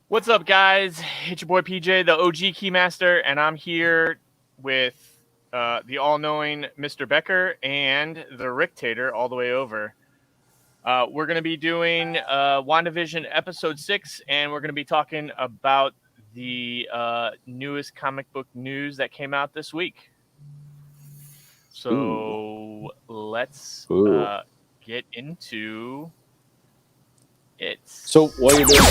What's up, guys? It's your boy PJ, the OG Keymaster, and I'm here with the all-knowing Mr. Becker and the Rictator all the way over. We're going to be doing WandaVision Episode 6, and we're going to be talking about the newest comic book news that came out this week. So let's get into it. So what are you doing?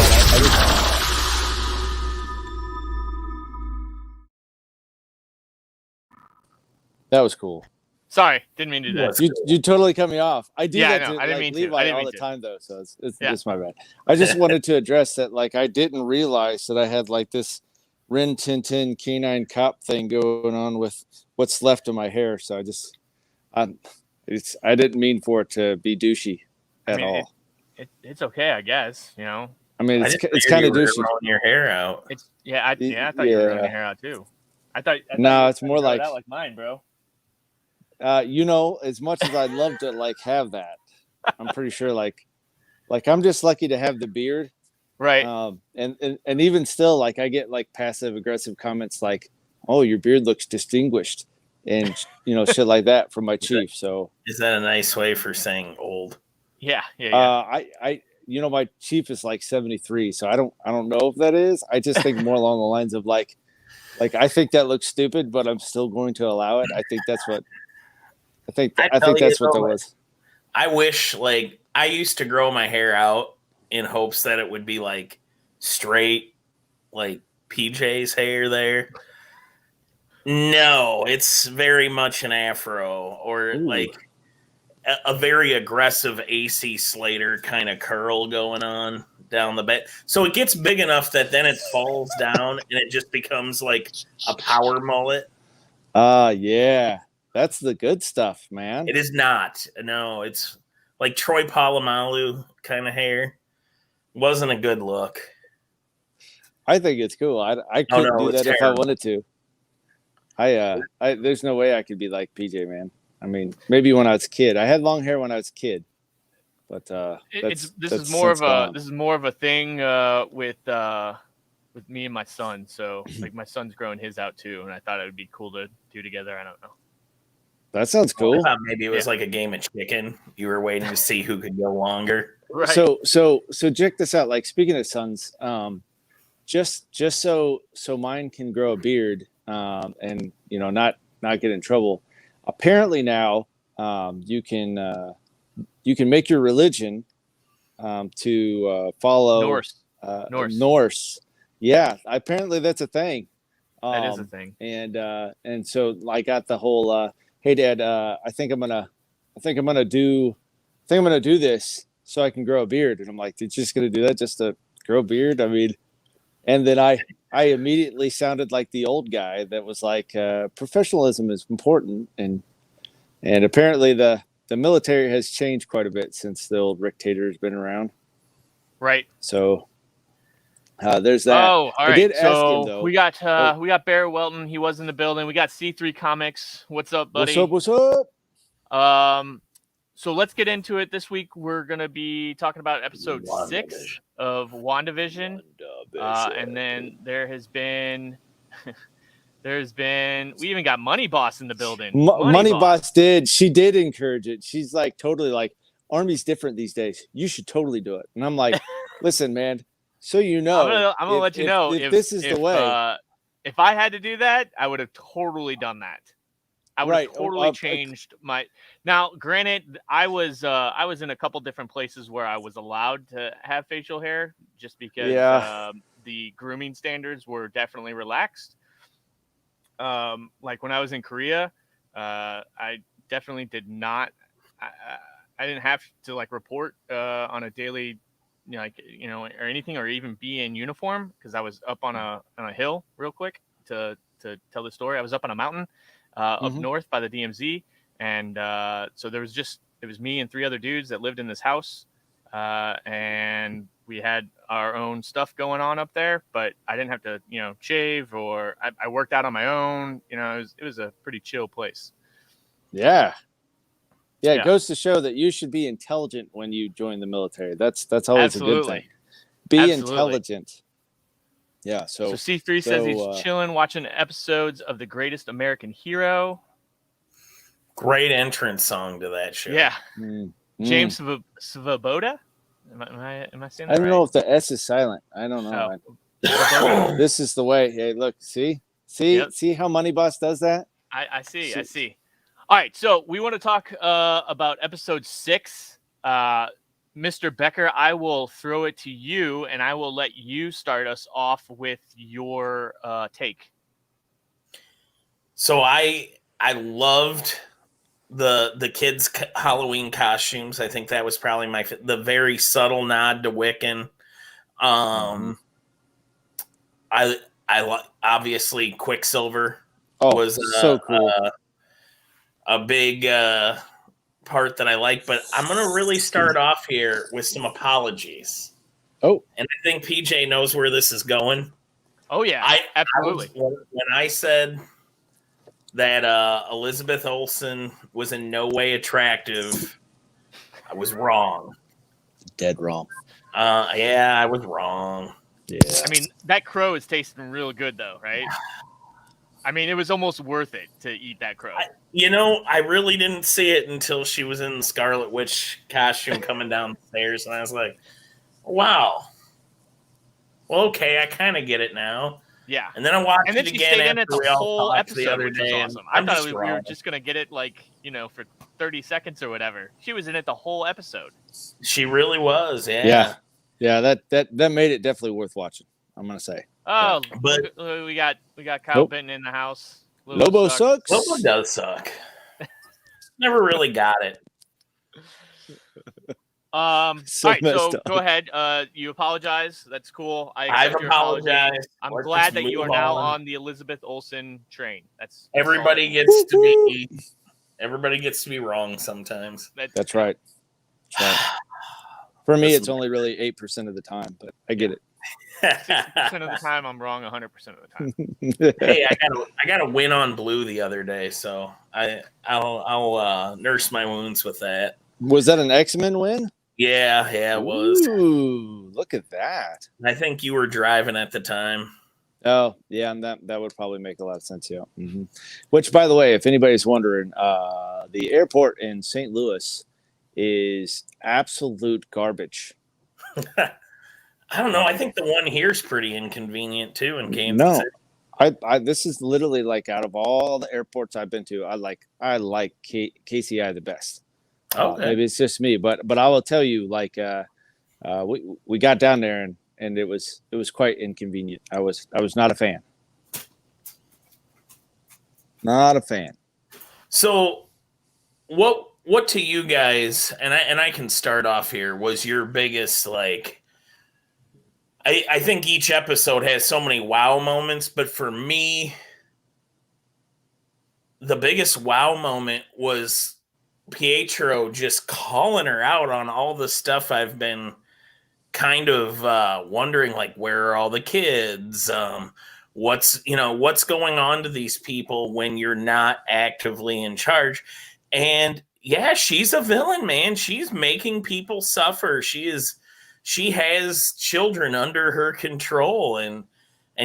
That was cool. Sorry, didn't mean to do that. You totally cut me off. I do that to I didn't mean Levi to. all the time though, so it's my bad. I just wanted to address that. Like, I didn't realize that I had like this Rin Tin Tin Canine Cop thing going on with what's left of my hair. So I didn't mean for it to be douchey at all. It's okay, I guess. You know. I mean, it's kind of douchey. Growing your hair out. I thought you were growing your hair out too. I thought no, it's more like mine, bro. As much as I'd love to like have that, I'm pretty sure like I'm just lucky to have the beard, right? And even still, like, I get like passive aggressive comments like, "Oh, your beard looks distinguished," and shit like that from my chief. So is that a nice way for saying old? Yeah. I my chief is like 73, so I don't know if that is. I just think more along the lines of like I think that looks stupid, but I'm still going to allow it. I think that's what. I think that's what that was. I wish, like, I used to grow my hair out in hopes that it would be like straight, like PJ's hair there. No, it's very much an afro or like a very aggressive AC Slater kind of curl going on down the back. So it gets big enough that then it falls down and it just becomes like a power mullet. Yeah. That's the good stuff, man. It is not. No, it's like Troy Polamalu kind of hair. Wasn't a good look. I think it's cool. I couldn't do that terrible if I wanted to. I there's no way I could be like PJ, man. I mean, maybe when I was a kid. I had long hair when I was a kid, but this is more of a thing with me and my son. So like my son's growing his out too, and I thought it would be cool to do together. I don't know. That sounds cool. I thought maybe it was like a game of chicken. You were waiting to see who could go longer. Right. So check this out. Like, speaking of sons, just so mine can grow a beard, and not get in trouble. Apparently now, you can make your religion to follow Norse. Yeah, apparently that's a thing. That is a thing. And so I got the whole. Hey, Dad, I think I'm gonna do this so I can grow a beard. And I'm like, you're just gonna do that just to grow a beard? I mean, and then I immediately sounded like the old guy that was like, professionalism is important, and apparently the military has changed quite a bit since the old Rictator has been around. Right. So there's that. Oh, all right. So ask him, we got Bear Welton. He was in the building. We got C3 Comics. What's up, buddy? What's up? So let's get into it. This week we're gonna be talking about episode 6 of WandaVision. And then there's been we even got Money Boss in the building. Money Boss she did encourage it. She's like totally like, Army's different these days. You should totally do it. And I'm like, listen, man. So I'm gonna let you know if this is the way. If I had to do that, I would have totally done that. I would have totally changed my. Now, granted, I was in a couple different places where I was allowed to have facial hair, just because the grooming standards were definitely relaxed. Like when I was in Korea, I definitely did not. I didn't have to like report on a daily. Or anything, or even be in uniform, because I was up on a hill real quick to tell the story. I was up on a mountain up north by the DMZ, and so it was me and 3 other dudes that lived in this house, and we had our own stuff going on up there, but I didn't have to shave, or I worked out on my own. It was a pretty chill place. Yeah, it goes to show that you should be intelligent when you join the military. That's always a good thing. Be intelligent. Yeah. So C3 says he's chilling, watching episodes of The Greatest American Hero. Great entrance song to that show. Yeah. James Svoboda. Am I saying that I don't right? know if the S is silent. I don't know. This is the way. Hey, look, see how Money Boss does that? I see. All right, so we want to talk about episode 6. Mr. Becker, I will throw it to you, and I will let you start us off with your take. So I loved the kids' Halloween costumes. I think that was probably the very subtle nod to Wiccan. I obviously Quicksilver was so cool. A big part that I like, but I'm gonna really start off here with some apologies. Oh, and I think PJ knows where this is going. Oh yeah, absolutely. When I said that Elizabeth Olsen was in no way attractive, I was wrong. Dead wrong. Yeah, I was wrong. Yeah. I mean, that crow is tasting real good, though, right? I mean, it was almost worth it to eat that crow. I really didn't see it until she was in the Scarlet Witch costume coming down the stairs, and I was like, wow. Well, okay, I kind of get it now. Yeah. And then I watched and then it she again stayed in it the whole episode, the other which day. was awesome. I thought we were wrong. just going to get it, for 30 seconds or whatever. She was in it the whole episode. She really was, yeah. Yeah, that made it definitely worth watching, I'm going to say. Oh, yeah. But we got Kyle Benton in the house. Lobo sucks. Lobo does suck. Never really got it. All right, so go ahead. You apologize. That's cool. I've apologized. I'm glad that you are now on the Elizabeth Olsen train. Everybody gets to be wrong sometimes. That's right. For me, it's only really 8% of the time, but I get it. 60% of the time, I'm wrong 100% of the time. Hey, I got a win on Blue the other day, so I'll nurse my wounds with that. Was that an X-Men win? Yeah, it was. Ooh, look at that. I think you were driving at the time. Oh, yeah, and that would probably make a lot of sense, yeah. Mm-hmm. Which, by the way, if anybody's wondering, the airport in St. Louis is absolute garbage. I don't know. I think the one here is pretty inconvenient too in Kansas City. I this is literally like out of all the airports I've been to, I like KCI the best. Okay. Maybe it's just me, but I will tell you, we got down there and it was quite inconvenient. I was not a fan. Not a fan. So, what to you guys? And I can start off here. Was your biggest I think each episode has so many wow moments, but for me, the biggest wow moment was Pietro just calling her out on all the stuff I've been kind of wondering, where are all the kids? What's going on to these people when you're not actively in charge? And yeah, she's a villain, man. She's making people suffer. She has children under her control, and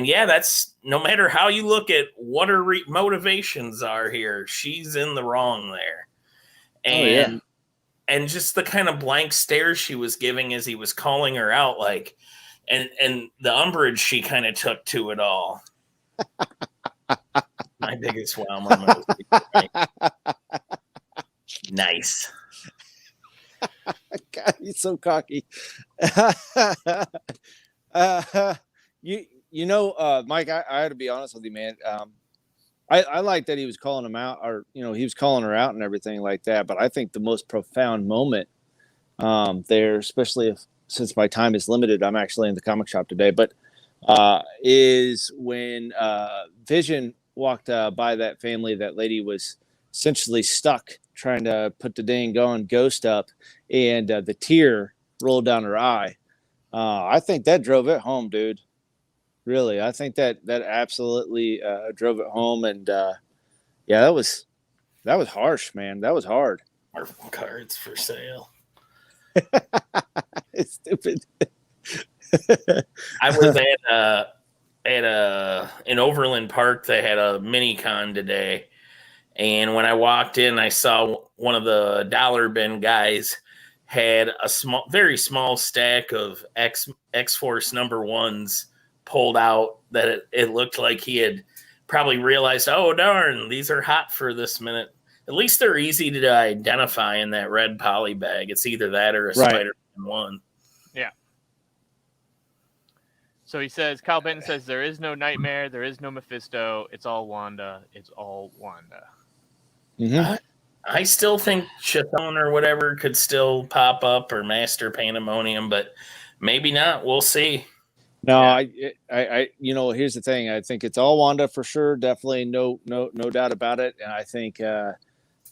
yeah, that's no matter how you look at what her motivations are here, she's in the wrong there. And and just the kind of blank stares she was giving as he was calling her out, and the umbrage she kind of took to it all. My biggest wow moment was nice. God, he's so cocky. Mike, I had to be honest with you, man. I like that he was calling him out, or he was calling her out and everything like that. But I think the most profound moment there, especially since my time is limited, I'm actually in the comic shop today, but is when Vision walked by that family. That lady was essentially stuck trying to put the dang gone ghost up, and the tear rolled down her eye. I think that drove it home, dude. Really, I think that absolutely drove it home, and yeah, that was harsh, man. That was hard. Marvel cards for sale. It's stupid. I was at in Overland Park. They had a mini con today, and when I walked in, I saw one of the dollar bin guys had a very small stack of X Force number ones pulled out. That it looked like he had probably realized, oh darn, these are hot for this minute. At least they're easy to identify in that red poly bag. It's either that or a Right. Spider-Man one. Yeah. So he says, Kyle Benton says, there is no Nightmare, there is no Mephisto. It's all Wanda. It's all Wanda. Mm-hmm. I still think Chthon or whatever could still pop up, or Master Pandemonium, but maybe not. We'll see. No, Yeah. I, here's the thing. I think it's all Wanda for sure. Definitely, no doubt about it. And I think,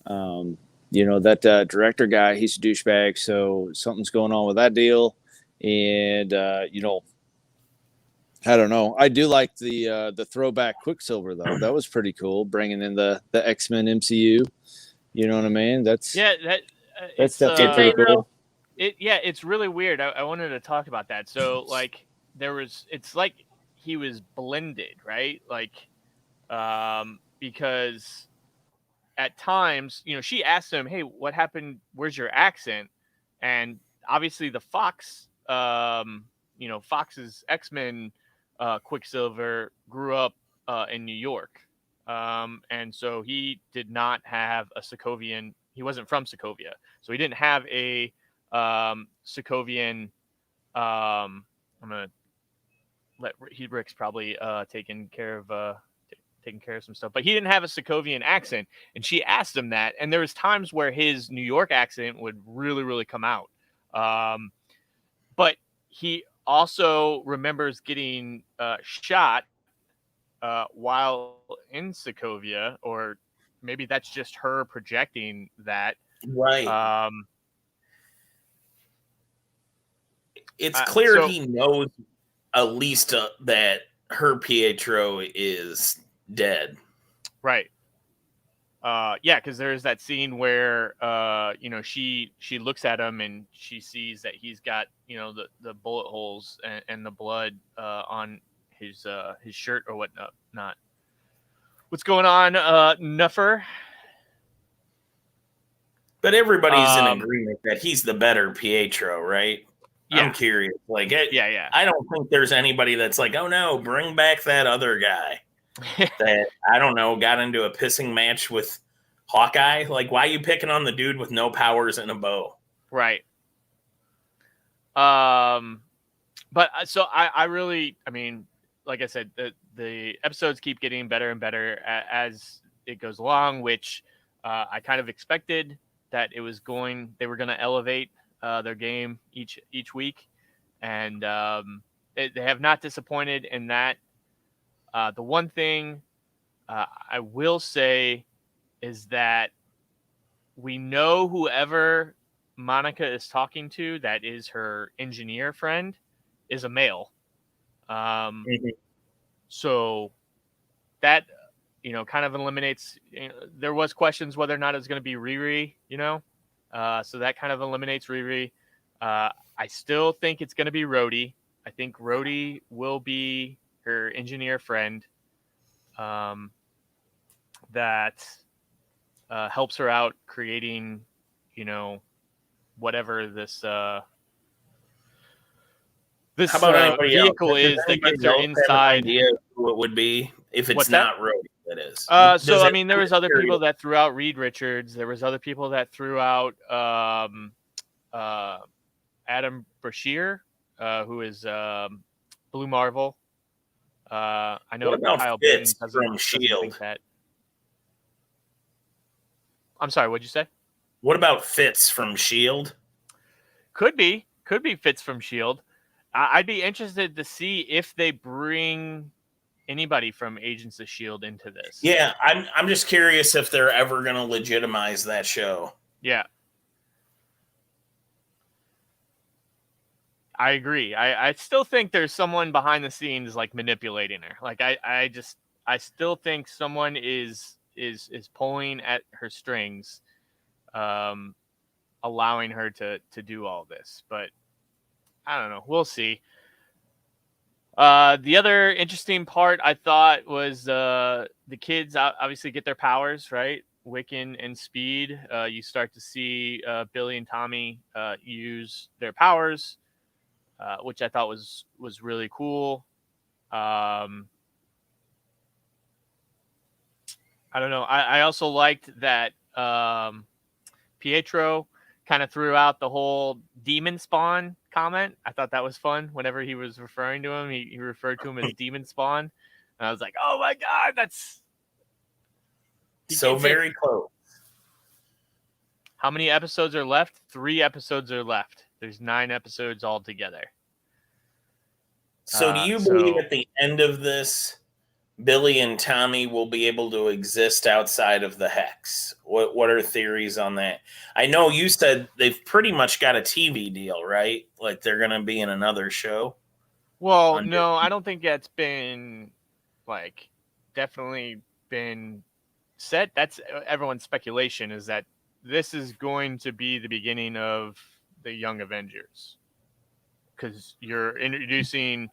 that director guy, he's a douchebag. So something's going on with that deal. And I don't know. I do like the throwback Quicksilver though. That was pretty cool, bringing in the X-Men MCU. You know what I mean? That's definitely pretty cool. It's really weird. I wanted to talk about that. So like it's like he was blended, right? Like because at times, she asked him, "Hey, what happened? Where's your accent?" And obviously the Fox's X-Men Quicksilver grew up in New York. And so he did not have a Sokovian. He wasn't from Sokovia, so he didn't have a Sokovian. I'm gonna let Rick's probably taking care of some stuff, but he didn't have a Sokovian accent. And she asked him that, and there was times where his New York accent would really, really come out. But he also remembers getting shot while in Sokovia, or maybe that's just her projecting that. Right. It's clear he knows at least that her Pietro is dead. Right. Yeah, because there's that scene where she looks at him and she sees that he's got the bullet holes and the blood on his shirt or whatnot. Not what's going on, Nuffer? But everybody's in agreement that he's the better Pietro, right? Yeah. I'm curious. Like, yeah. I don't think there's anybody that's like, oh no, bring back that other guy that, I don't know, got into a pissing match with Hawkeye. Like, why are you picking on the dude with no powers and a bow? Right. But so I really, like I said, the episodes keep getting better and better as it goes along, which I kind of expected that they were going to elevate their game each week, and they have not disappointed in that. The one thing I will say is that we know whoever Monica is talking to, that is her engineer friend, is a male. So that kind of eliminates. There was questions whether or not it's going to be Riri. So that kind of eliminates Riri. I still think it's going to be Rhodey. I think Rhodey will be her engineer friend. That helps her out creating, whatever this vehicle is that gets her inside. Who it would be if it's not Rhodey? That is. There was other people that threw out Reed Richards. There was other people that threw out Adam Brashear, who is Blue Marvel. I know Kyle Fitz from Shield. That. I'm sorry, what'd you say? What about Fitz from Shield? Could be Fitz from Shield. I'd be interested to see if they bring anybody from Agents of Shield into this. Yeah, I'm just curious if they're ever going to legitimize that show. Yeah, I agree. I still think there's someone behind the scenes like manipulating her. Like I still think someone is pulling at her strings, allowing her to do all this. But I don't know. We'll see. The other interesting part I thought was the kids obviously get their powers, right? Wiccan and Speed. You start to see Billy and Tommy use their powers, which I thought was really cool. I don't know. I also liked that Pietro kind of threw out the whole demon spawn comment. I thought that was fun. Whenever he was referring to him, he referred to him as demon spawn. And I was like, oh my God, that's so very close. How many episodes are left? 3 episodes are left. There's 9 episodes altogether. So do you believe at the end of this, Billy and Tommy will be able to exist outside of the Hex? What are theories on that? I know you said they've pretty much got a TV deal, right? Like they're going to be in another show. Well, no, I don't think that's been like definitely been said. That's everyone's speculation is that this is going to be the beginning of the Young Avengers because you're introducing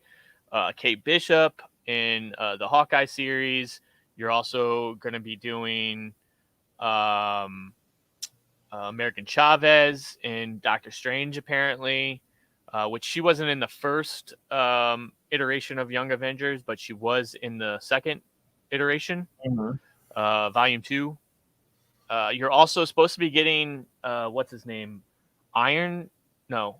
Kate Bishop in the Hawkeye series. You're also going to be doing American Chavez in Doctor Strange, apparently, which she wasn't in the first iteration of Young Avengers, but she was in the second iteration, Volume 2. You're also supposed to be getting, what's his name? Iron Lad?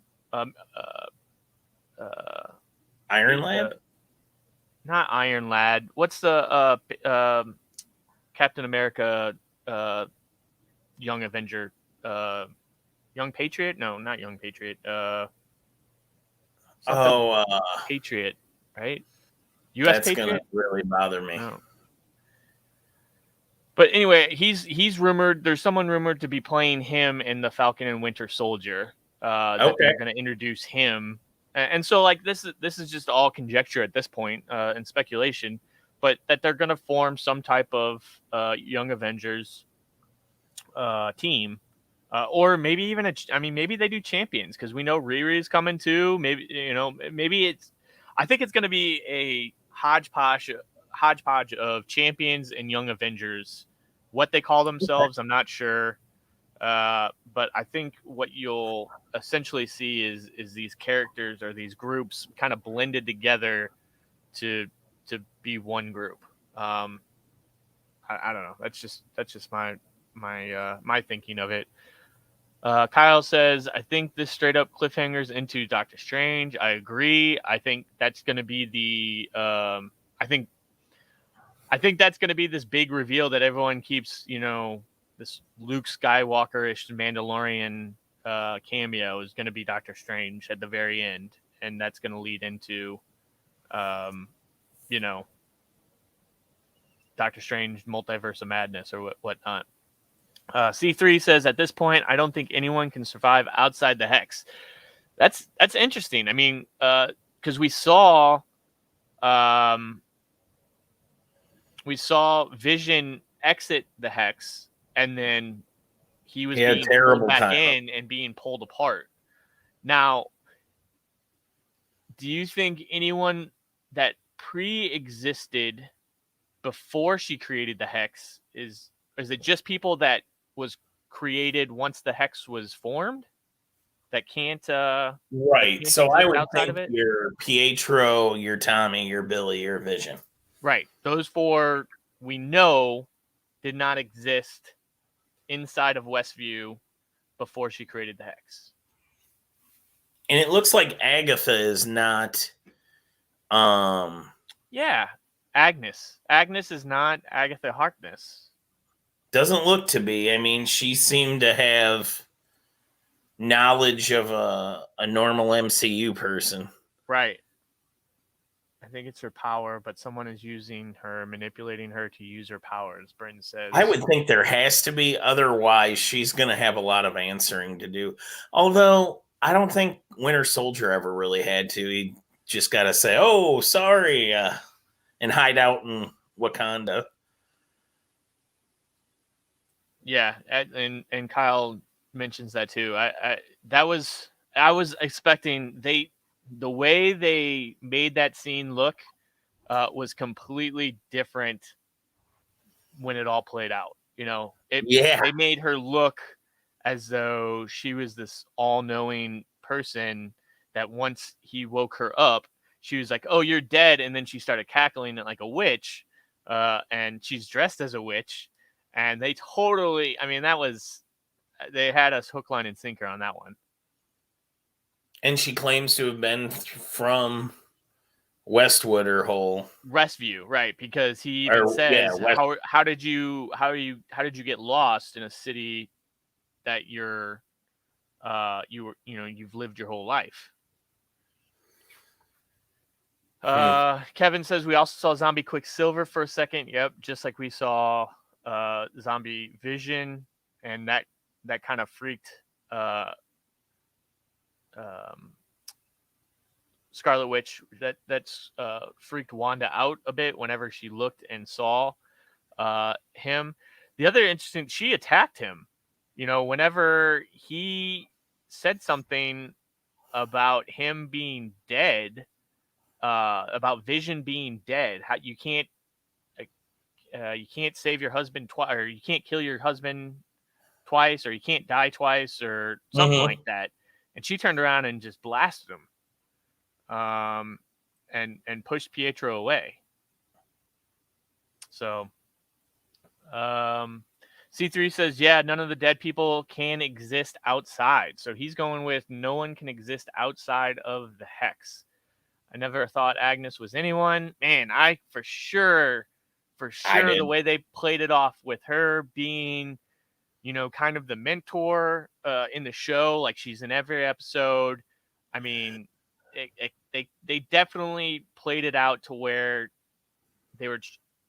Not Iron Lad. What's the Captain America Young Avenger? Young Patriot? No, not Young Patriot. Patriot, right? U.S. That's Patriot? Gonna really bother me. No. But anyway, he's rumored. There's someone rumored to be playing him in the Falcon and Winter Soldier. That they're going to introduce him, and so like this is just all conjecture at this point and speculation, but that they're going to form some type of Young Avengers team, or maybe even maybe they do Champions because we know Riri's coming too. Maybe I think it's going to be a hodgepodge of Champions and Young Avengers. What they call themselves, I'm not sure. But I think what you'll essentially see is these characters or these groups kind of blended together to be one group. I don't know. That's just my thinking of it. Kyle says, I think this straight up cliffhangers into Doctor Strange. I agree. I think that's going to be the I think that's going to be this big reveal that everyone keeps, this Luke Skywalker-ish Mandalorian cameo is going to be Doctor Strange at the very end. And that's going to lead into, Doctor Strange Multiverse of Madness or whatnot. C3 says, at this point, I don't think anyone can survive outside the Hex. That's interesting. I mean, because we saw Vision exit the Hex, and then he was being pulled back in and being pulled apart. Now, do you think anyone that pre-existed before she created the Hex is it just people that was created once the Hex was formed that can't right? So I would think your Pietro, your Tommy, your Billy, your Vision. Right. Those 4 we know did not exist inside of Westview before she created the Hex. And it looks like Agatha is not Yeah. Agnes. Agnes is not Agatha Harkness. Doesn't look to be. I mean, she seemed to have knowledge of a normal MCU person. Right. I think it's her power, but someone is manipulating her to use her power, as Bryn says. I would think there has to be. Otherwise, she's going to have a lot of answering to do. Although, I don't think Winter Soldier ever really had to. He just got to say, oh, sorry, and hide out in Wakanda. Yeah, and Kyle mentions that too. I was expecting the way they made that scene look was completely different when it all played out. Yeah. They made her look as though she was this all-knowing person that once he woke her up, she was like, "Oh, you're dead," and then she started cackling like a witch, and she's dressed as a witch, and they totally, I mean, they had us hook, line, and sinker on that one. And she claims to have been from Westwood or Hull. Westview, right? Because he even says, how did you get lost in a city that you've lived your whole life? Kevin says we also saw Zombie Quicksilver for a second. Yep, just like we saw Zombie Vision, and that kind of freaked Scarlet Witch. That's freaked Wanda out a bit whenever she looked and saw him. The other interesting, she attacked him. Whenever he said something about him being dead, about Vision being dead, how you can't save your husband twice, or you can't kill your husband twice, or you can't die twice, or something like that. And she turned around and just blasted him, and pushed Pietro away. So, C3 says, yeah, none of the dead people can exist outside. So he's going with no one can exist outside of the Hex. I never thought Agnes was anyone. Man, I for sure the way they played it off with her being, kind of the mentor in the show, like she's in every episode. I mean, they definitely played it out to where they were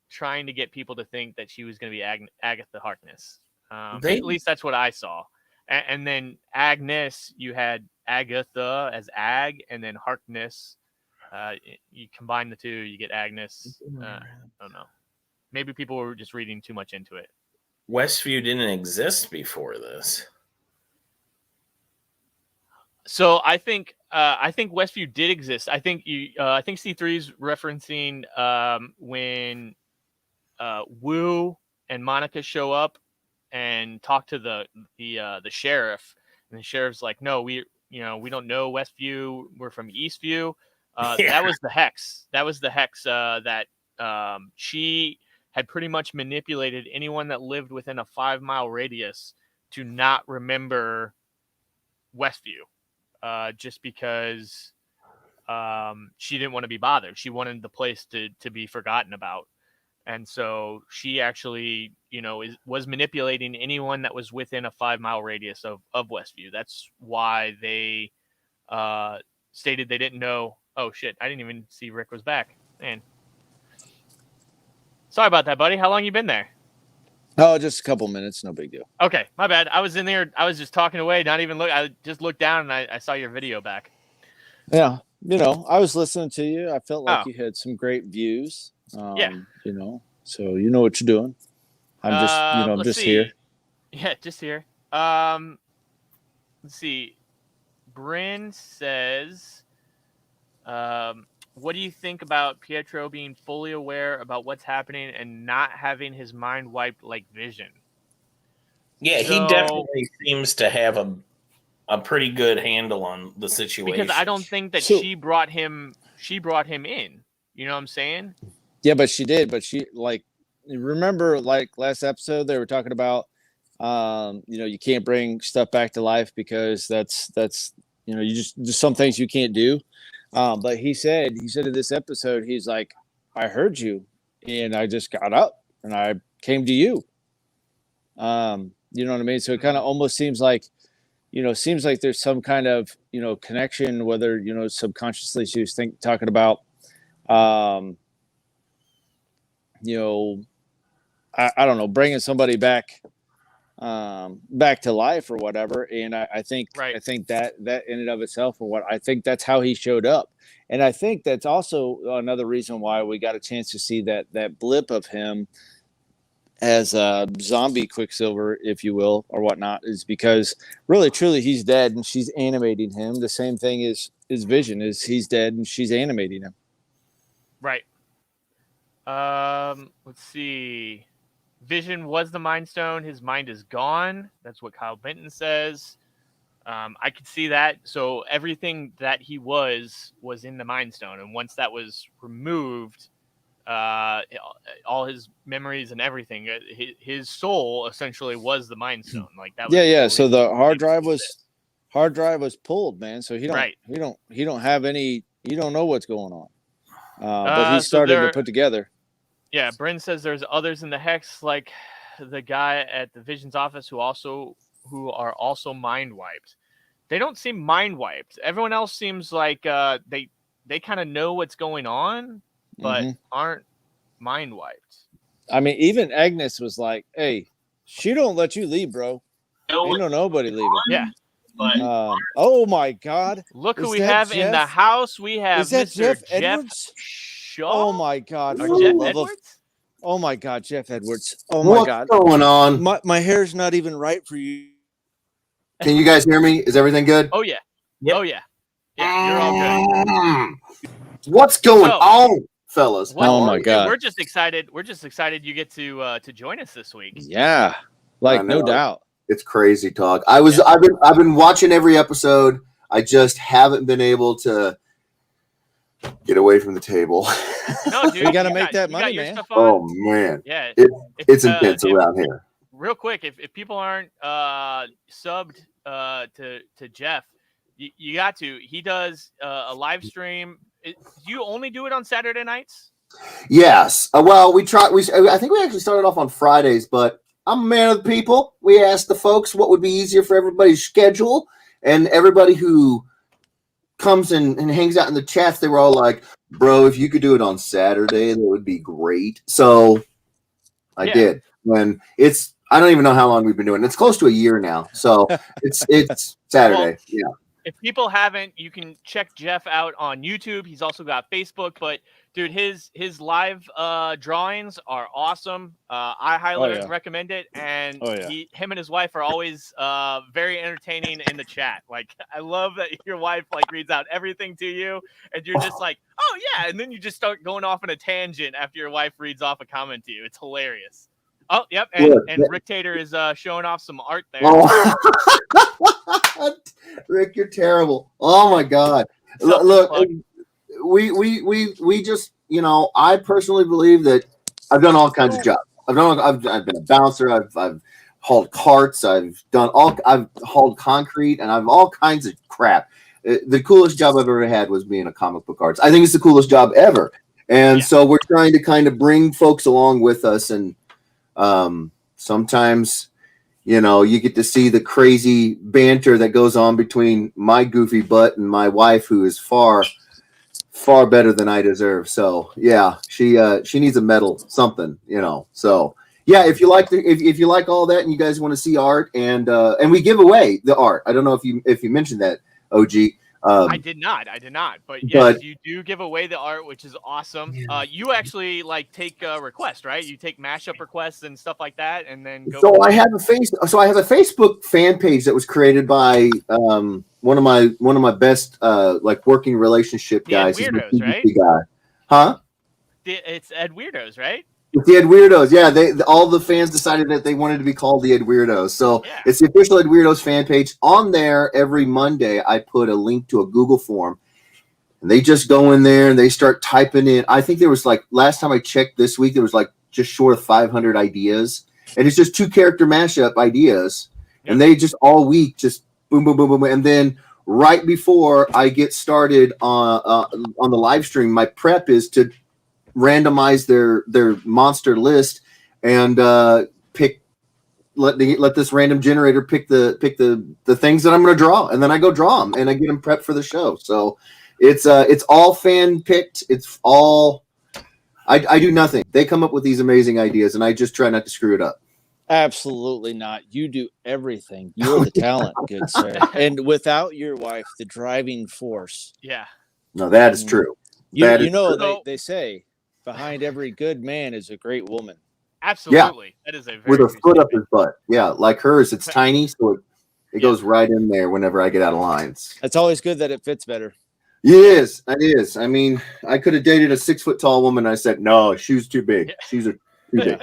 trying to get people to think that she was going to be Agatha Harkness. At least that's what I saw. And then Agnes, you had Agatha as Ag, and then Harkness. You combine the two, you get Agnes. I don't know. Maybe people were just reading too much into it. Westview didn't exist before this. So I think Westview did exist. I think C3's referencing when Wu and Monica show up and talk to the sheriff, and the sheriff's like, "No, we don't know Westview. We're from Eastview." That was the Hex. That was the Hex that she had pretty much manipulated anyone that lived within a 5-mile radius to not remember Westview, just because she didn't want to be bothered. She wanted the place to be forgotten about. And so she actually, was manipulating anyone that was within a 5-mile radius of Westview. That's why they stated they didn't know. Oh, shit. I didn't even see Rick was back. Man. Sorry about that, buddy. How long you been there? Oh, just a couple minutes. No big deal. Okay, my bad. I was in there. I was just talking away, not even look. I just looked down and I saw your video back. Yeah. I was listening to you. I felt like you had some great views. Yeah. So you know what you're doing. I'm just, I'm just here. Yeah, just here. Let's see. Bryn says, what do you think about Pietro being fully aware about what's happening and not having his mind wiped like Vision? Yeah, he definitely seems to have a pretty good handle on the situation. Because I don't think that she brought him in. You know what I'm saying? Yeah, but she did. But she, remember, last episode, they were talking about, you can't bring stuff back to life because that's you just some things you can't do. But he said in this episode, he's like, I heard you and I just got up and I came to you. You know what I mean? So it kind of almost seems like there's some kind of, connection, whether, subconsciously she was talking about, I don't know, bringing somebody back to life or whatever. And I think that in and of itself, or what I think that's how he showed up. And I think that's also another reason why we got a chance to see that blip of him as a zombie Quicksilver, if you will, or whatnot, is because really, truly, he's dead and she's animating him. The same thing is Vision, is he's dead and she's animating him. Right. Let's see. Vision was the Mind Stone. His mind is gone. That's what Kyle Benton says. I could see that. So everything that he was in the Mind Stone, and once that was removed, all his memories and everything, his soul essentially was the Mind Stone. Like that. Yeah. So the hard drive was pulled, man. So he don't have any. You don't know what's going on. But he's starting to put together. Yeah, Bryn says there's others in the hex, like the guy at the Vision's office who are also mind wiped. They don't seem mind wiped. Everyone else seems like they kind of know what's going on, but aren't mind wiped. I mean, even Agnes was like, "Hey, she don't let you leave, bro. Ain't nobody leaving." Yeah. But oh my God! Look who we have in the house. We have Mr. Jeff Edwards. Shaw? Oh my God! Jeff Edwards? Oh my God, Jeff Edwards! Oh my God! What's going on? My hair's not even right for you. Can you guys hear me? Is everything good? Oh yeah. Yep. Oh yeah. Yeah, you're all good. What's going on, fellas? Well, oh my God! We're just excited. You get to join us this week. Yeah, like no doubt. It's crazy talk. I've been watching every episode. I just haven't been able to get away from the table. No, dude, you got to make that money, man. Oh man, yeah, it's intense around here. Real quick, if people aren't subbed to Jeff, you got to. He does a live stream. Do you only do it on Saturday nights? Yes. Well, I think we actually started off on Fridays, but I'm a man of the people. We asked the folks what would be easier for everybody's schedule, and everybody who comes and hangs out in the chats, they were all like, "Bro, if you could do it on Saturday, that would be great." So I did. And I don't even know how long we've been doing it. It's close to a year now. So it's Saturday. Yeah. If people haven't, you can check Jeff out on YouTube. He's also got Facebook, but dude, his live drawings are awesome. I highly recommend it. And him and his wife are always very entertaining in the chat. Like, I love that your wife like reads out everything to you, and you're just like, oh yeah, and then you just start going off on a tangent after your wife reads off a comment to you. It's hilarious. Oh, yep, and Rick Tater is showing off some art there. Oh. Rick, you're terrible. Oh my God! Look, we just, I personally believe that I've done all kinds of jobs. I've been a bouncer. I've hauled carts. I've hauled concrete, and I've all kinds of crap. The coolest job I've ever had was being a comic book artist. I think it's the coolest job ever, and so we're trying to kind of bring folks along with us, and sometimes. You get to see the crazy banter that goes on between my goofy butt and my wife, who is far, far better than I deserve. So yeah, she needs a medal, something, So yeah, if you like all that and you guys want to see art and we give away the art. I don't know if you mentioned that, OG. I did not. But yes, you do give away the art, which is awesome. You actually take requests, right? You take mashup requests and stuff like that, and then go. So I have a Facebook fan page that was created by one of my best working relationship guys. Ed Weirdos, right? Guy. Huh? It's Ed Weirdos, right? The Ed Weirdos, yeah. All the fans decided that they wanted to be called the Ed Weirdos. So it's the official Ed Weirdos fan page. On there, every Monday, I put a link to a Google form. And they just go in there and they start typing in. I think there was last time I checked this week, there was just short of 500 ideas. And it's just 2-character mashup ideas. Yep. And they just all week just boom, boom, boom, boom. And then right before I get started on the live stream, my prep is to randomize their monster list and let this random generator pick the things that I'm going to draw, and then I go draw them and I get them prepped for the show. So it's all fan picked. It's all I do nothing. They come up with these amazing ideas, and I just try not to screw it up. Absolutely not. You do everything. You're the talent, good sir. And without your wife, the driving force. Yeah. No, that is true. They say behind every good man is a great woman. Absolutely. That is a very with a true foot up statement. his butt. Yeah, like hers, it's tiny, so it goes right in there whenever I get out of lines. It's always good that it fits better. It is. I mean, I could have dated a 6 foot tall woman. I said, no, shoes too big. Shoes are too big.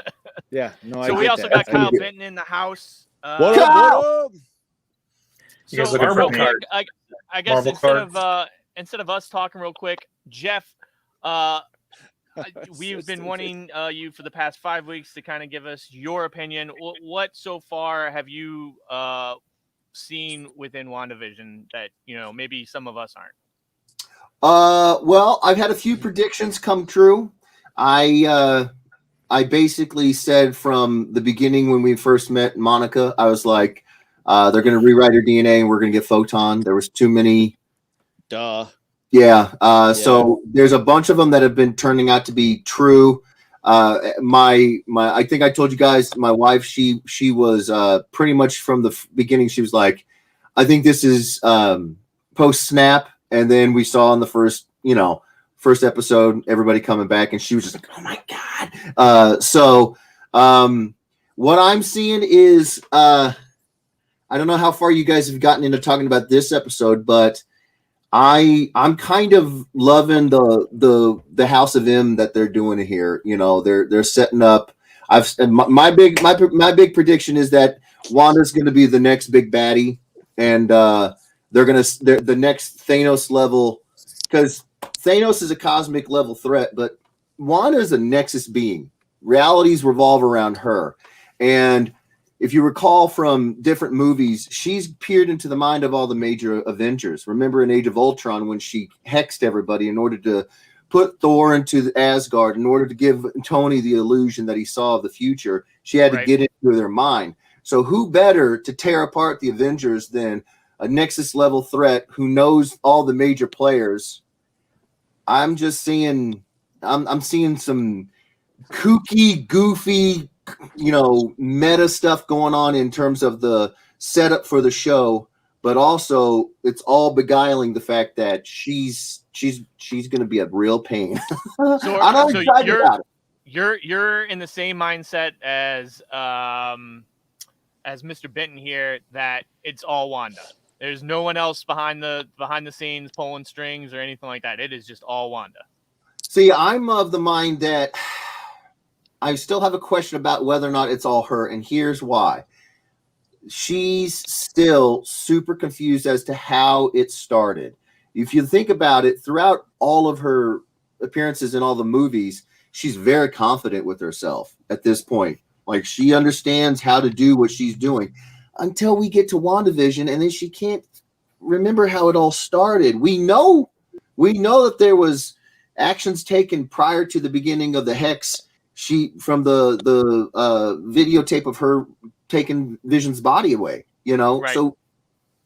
Yeah, no, I So get we also that. got Kyle Benton in the house. What up? What up? You guys So looking for real a quick, card? I guess Marvel instead of us talking real quick, Jeff, we've been wanting you for the past 5 weeks to kind of give us your opinion. What so far have you seen within WandaVision that maybe some of us aren't? Well, I've had a few predictions come true. I basically said from the beginning when we first met Monica, I was like, they're going to rewrite her DNA and we're going to get Photon. There was too many. Duh. Yeah. So there's a bunch of them that have been turning out to be true. I think I told you guys, my wife, she was pretty much from the beginning. She was like, I think this is post snap. And then we saw in the first episode, everybody coming back, and she was just like, oh my God. What I'm seeing is, I don't know how far you guys have gotten into talking about this episode, but I'm kind of loving the House of M that they're doing here. They're setting up. My big prediction is that Wanda's going to be the next big baddie, and they're the next Thanos level, because Thanos is a cosmic level threat, but Wanda is a Nexus being. Realities revolve around her, and if you recall from different movies, she's peered into the mind of all the major Avengers. Remember in Age of Ultron when she hexed everybody in order to put Thor into the Asgard, in order to give Tony the illusion that he saw the future, she had to get into their mind. So who better to tear apart the Avengers than a Nexus level threat who knows all the major players? I'm just seeing, I'm seeing some kooky, goofy, meta stuff going on in terms of the setup for the show, but also it's all beguiling the fact that she's going to be a real pain. I'm excited about it. You're in the same mindset as Mr. Benton here, that it's all Wanda. There's no one else behind the scenes pulling strings or anything like that. It is just all Wanda. See, I'm of the mind that I still have a question about whether or not it's all her, and here's why. She's still super confused as to how it started. If you think about it, throughout all of her appearances in all the movies, she's very confident with herself at this point. Like, she understands how to do what she's doing until we get to WandaVision, and then she can't remember how it all started. We know that there was actions taken prior to the beginning of the Hex. From the videotape of her taking Vision's body away, So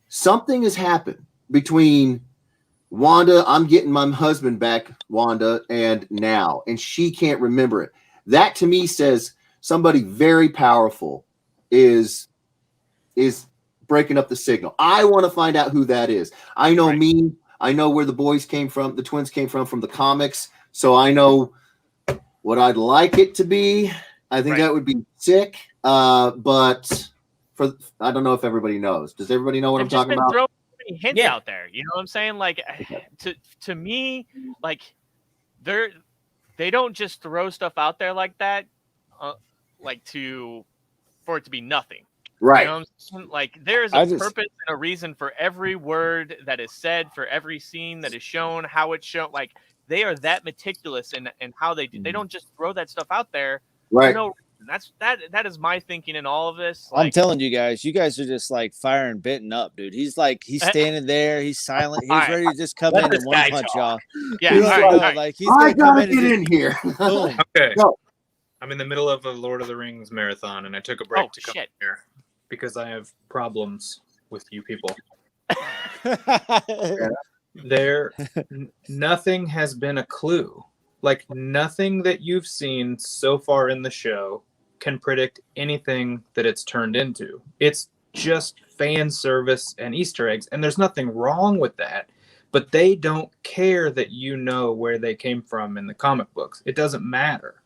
something has happened between Wanda, I'm getting my husband back, Wanda, and now, and she can't remember it. That to me says somebody very powerful is breaking up the signal. I want to find out who that is. I know me. I know where the boys came from. The twins came from the comics. So I know what I'd like it to be. I think that would be sick. But I don't know if everybody knows. Does everybody know what I'm talking about? Throwing hints out there. You know what I'm saying? Like, to me, like, they don't just throw stuff out there like that, for it to be nothing. Right. You know what I'm saying? Like, there's a purpose and a reason for every word that is said, for every scene that is shown, how it's shown. Like, they are that meticulous in how they do. They don't just throw that stuff out there. Right. No, that is my thinking in all of this. Like, I'm telling you guys are just like firing Benton up, dude. He's standing there, he's silent, he's ready to just come in and one punch y'all. Yeah, like he's gonna come in get in here. Boom. Okay. No. I'm in the middle of a Lord of the Rings marathon, and I took a break to come here because I have problems with you people. Nothing has been a clue. Like, nothing that you've seen so far in the show can predict anything that it's turned into. It's just fan service and Easter eggs, and there's nothing wrong with that. But they don't care that you know where they came from in the comic books. It doesn't matter.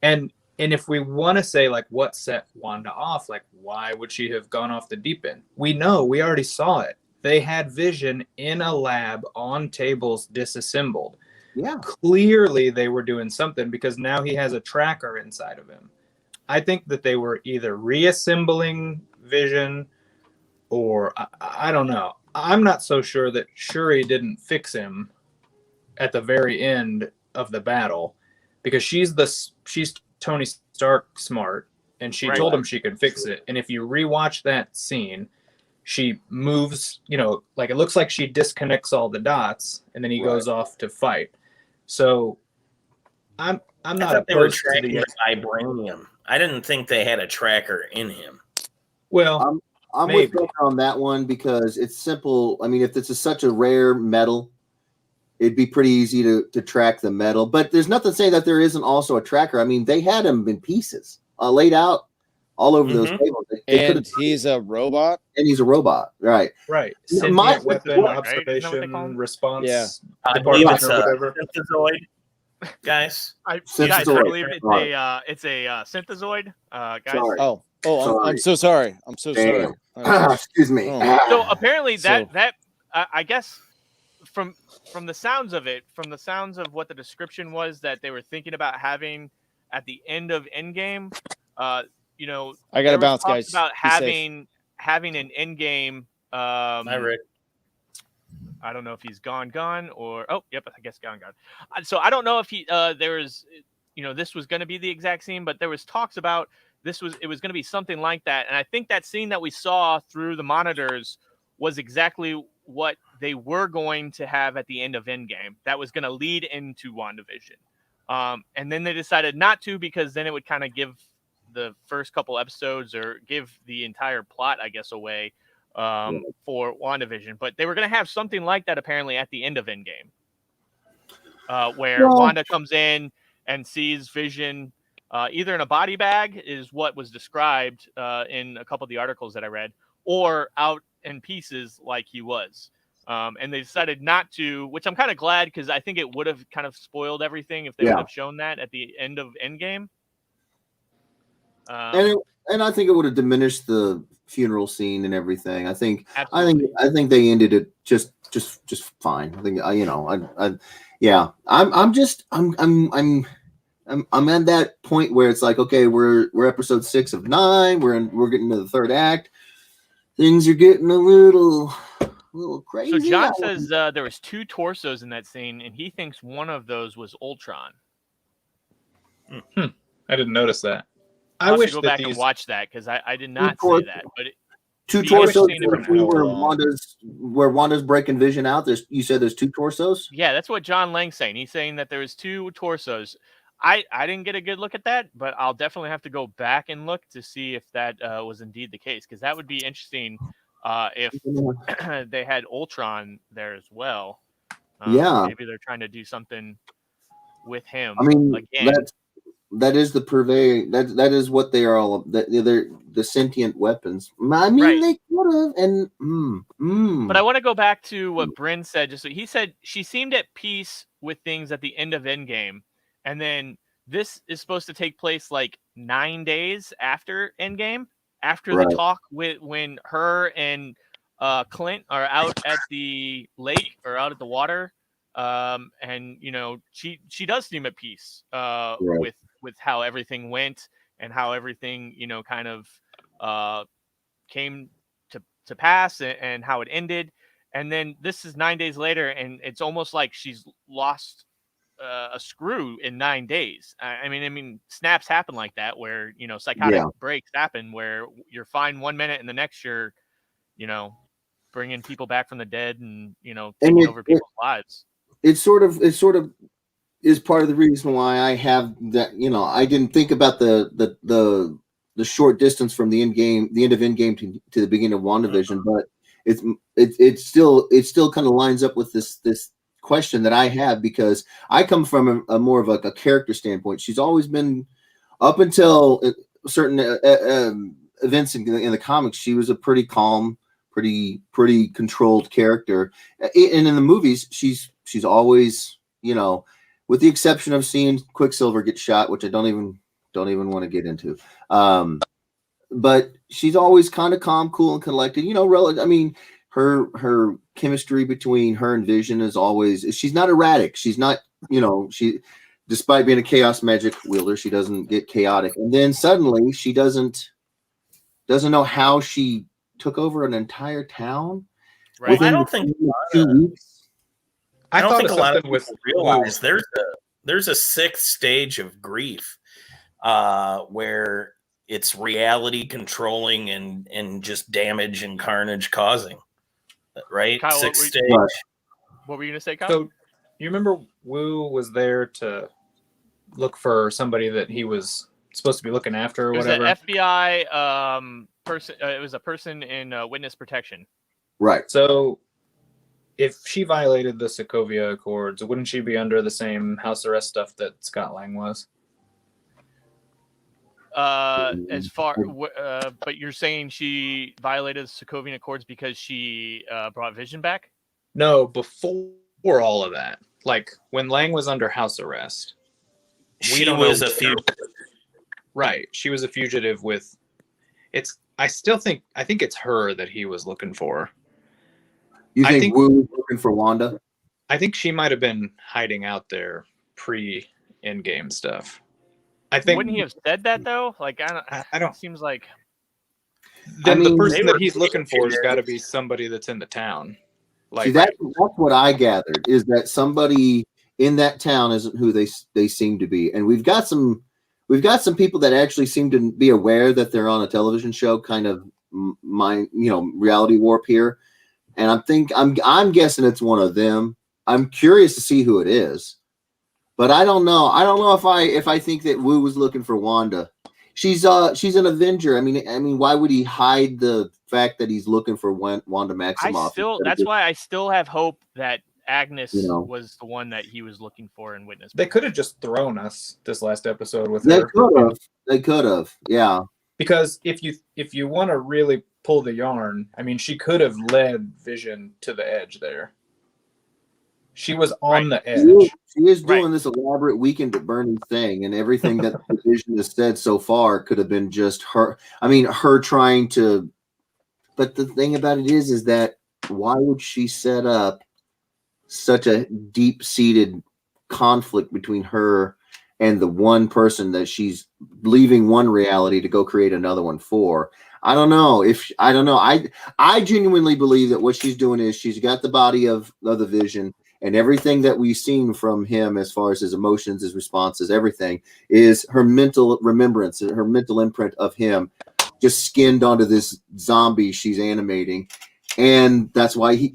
And And if we want to say, like, what set Wanda off, like, why would she have gone off the deep end? We already saw it. They had Vision in a lab on tables disassembled. Yeah. Clearly, they were doing something because now he has a tracker inside of him. I think that they were either reassembling Vision or I don't know. I'm not so sure that Shuri didn't fix him at the very end of the battle because she's Tony Stark smart, and she told him she could fix it. And if you rewatch that scene, she moves, like it looks like she disconnects all the dots, and then he goes off to fight. So I'm not thought they were opposed to tracking the the vibranium. I didn't think they had a tracker in him. Well, I'm with Booker on that one because it's simple. I mean, if this is such a rare metal, it'd be pretty easy to track the metal. But there's nothing saying that there isn't also a tracker. I mean, they had him in pieces, laid out all over those tables. And he's a robot. And he's a robot, right? Right. My weapon observation response. Yeah. I believe it's a synthezoid, guys. I believe it's a synthezoid, guys. Sorry. I'm so sorry. I'm so sorry. Excuse me. So apparently I guess from the sounds of it, from the sounds of what the description was that they were thinking about having at the end of Endgame, I gotta bounce, guys. About having an Endgame. Hi, Rick. I don't know if he's gone, or I guess gone. So I don't know if there was, this was going to be the exact scene, but there was talks about it was going to be something like that, and I think that scene that we saw through the monitors was exactly what they were going to have at the end of Endgame. That was going to lead into WandaVision, and then they decided not to because then it would kind of give the first couple episodes or give the entire plot, I guess, away for WandaVision. But they were going to have something like that apparently at the end of Endgame, where Wanda comes in and sees Vision either in a body bag, is what was described in a couple of the articles that I read, or out in pieces like he was. And they decided not to, which I'm kind of glad because I think it would have kind of spoiled everything if they would have shown that at the end of Endgame. And I think it would have diminished the funeral scene and everything. I think they ended it just fine. I think I'm at that point where it's like, okay, we're episode 6 of 9. We're getting to the third act. Things are getting a little crazy. So John says there was 2 torsos in that scene, and he thinks one of those was Ultron. I didn't notice that. I wish go back and watch that because I did not say that. But 2 torsos where Wanda's breaking Vision out. You said there's 2 torsos. Yeah, that's what John Lang's saying. He's saying that there was 2 torsos. I didn't get a good look at that, but I'll definitely have to go back and look to see if that was indeed the case, because that would be interesting if they had Ultron there as well. Maybe they're trying to do something with him. I mean, again. That is the purvey. That is what they are all. They're the sentient weapons. I mean, they could have. And But I want to go back to what Bryn said. He said she seemed at peace with things at the end of Endgame, and then this is supposed to take place like 9 days after Endgame, after the talk when her and Clint are out at the lake or out at the water, and she does seem at peace with how everything went and how everything kind of came to pass and how it ended. And then this is 9 days later, and it's almost like she's lost a screw in 9 days. I mean, snaps happen like that, where psychotic breaks happen, where you're fine 1 minute and the next you're, bringing people back from the dead and taking over people's lives. It sort of is part of the reason why I have that. I didn't think about the short distance from the end of Endgame to the beginning of WandaVision, but it still kind of lines up with this question that I have, because I come from a more of a character standpoint. She's always been, up until certain events in the comics, she was a pretty calm, pretty controlled character, and in the movies she's always, with the exception of seeing Quicksilver get shot, which I don't even Don't even want to get into. But she's always kind of calm, cool, and collected. You know, I mean, her chemistry between her and Vision is always. She's not erratic. She's not. You know, despite being a chaos magic wielder, she doesn't get chaotic. And then suddenly she doesn't know how she took over an entire town. Right. Well, I don't think 2 weeks. I don't think a lot of something people realize there's a sixth stage of grief where it's reality controlling and just damage and carnage causing. Right? Kyle, Sixth stage. what were you gonna say, Kyle? So you remember Wu was there to look for somebody that he was supposed to be looking after or it was whatever? an FBI person. It was a person in witness protection. Right. So if she violated the Sokovia Accords, wouldn't she be under the same house arrest stuff that Scott Lang was? As far, but you're saying she violated the Sokovian Accords because she brought Vision back? No, before all of that. Like when Lang was under house arrest. She was a fugitive. Right. She was a fugitive with I think it's her that he was looking for. You I think think- Wu was looking for Wanda? I think she might have been hiding out there pre-in-game stuff. I think Wouldn't he have said that though? Like I don't. It seems like Then the mean, person they that he's were looking for has fugitives. got to be somebody that's in the town. Like See, that's what I gathered, is that somebody in that town isn't who they seem to be. And we've got some people that actually seem to be aware that they're on a television show, kind of reality warp here. And I'm guessing it's one of them. I'm curious to see who it is. But I don't know. I don't know if I think that Wu was looking for Wanda. She's an Avenger. I mean, why would he hide the fact that he's looking for Wanda Maximoff? that's why I still have hope that Agnes was the one that he was looking for in Witness. they could have just thrown us this last episode with They her. could have. Yeah. Because if you want to really pull the yarn, I mean, she could have led Vision to the edge there. She was on the edge. She is doing this elaborate weekend at Bernie's thing, and everything that the Vision has said so far could have been just her. I mean, her trying to. But the thing about it is that why would she set up such a deep-seated conflict between her and the one person that she's leaving one reality to go create another one for? I don't know. I genuinely believe that what she's doing is she's got the body of the Vision, and everything that we've seen from him as far as his emotions, his responses, everything is her mental remembrance, her mental imprint of him just skinned onto this zombie she's animating. And that's why he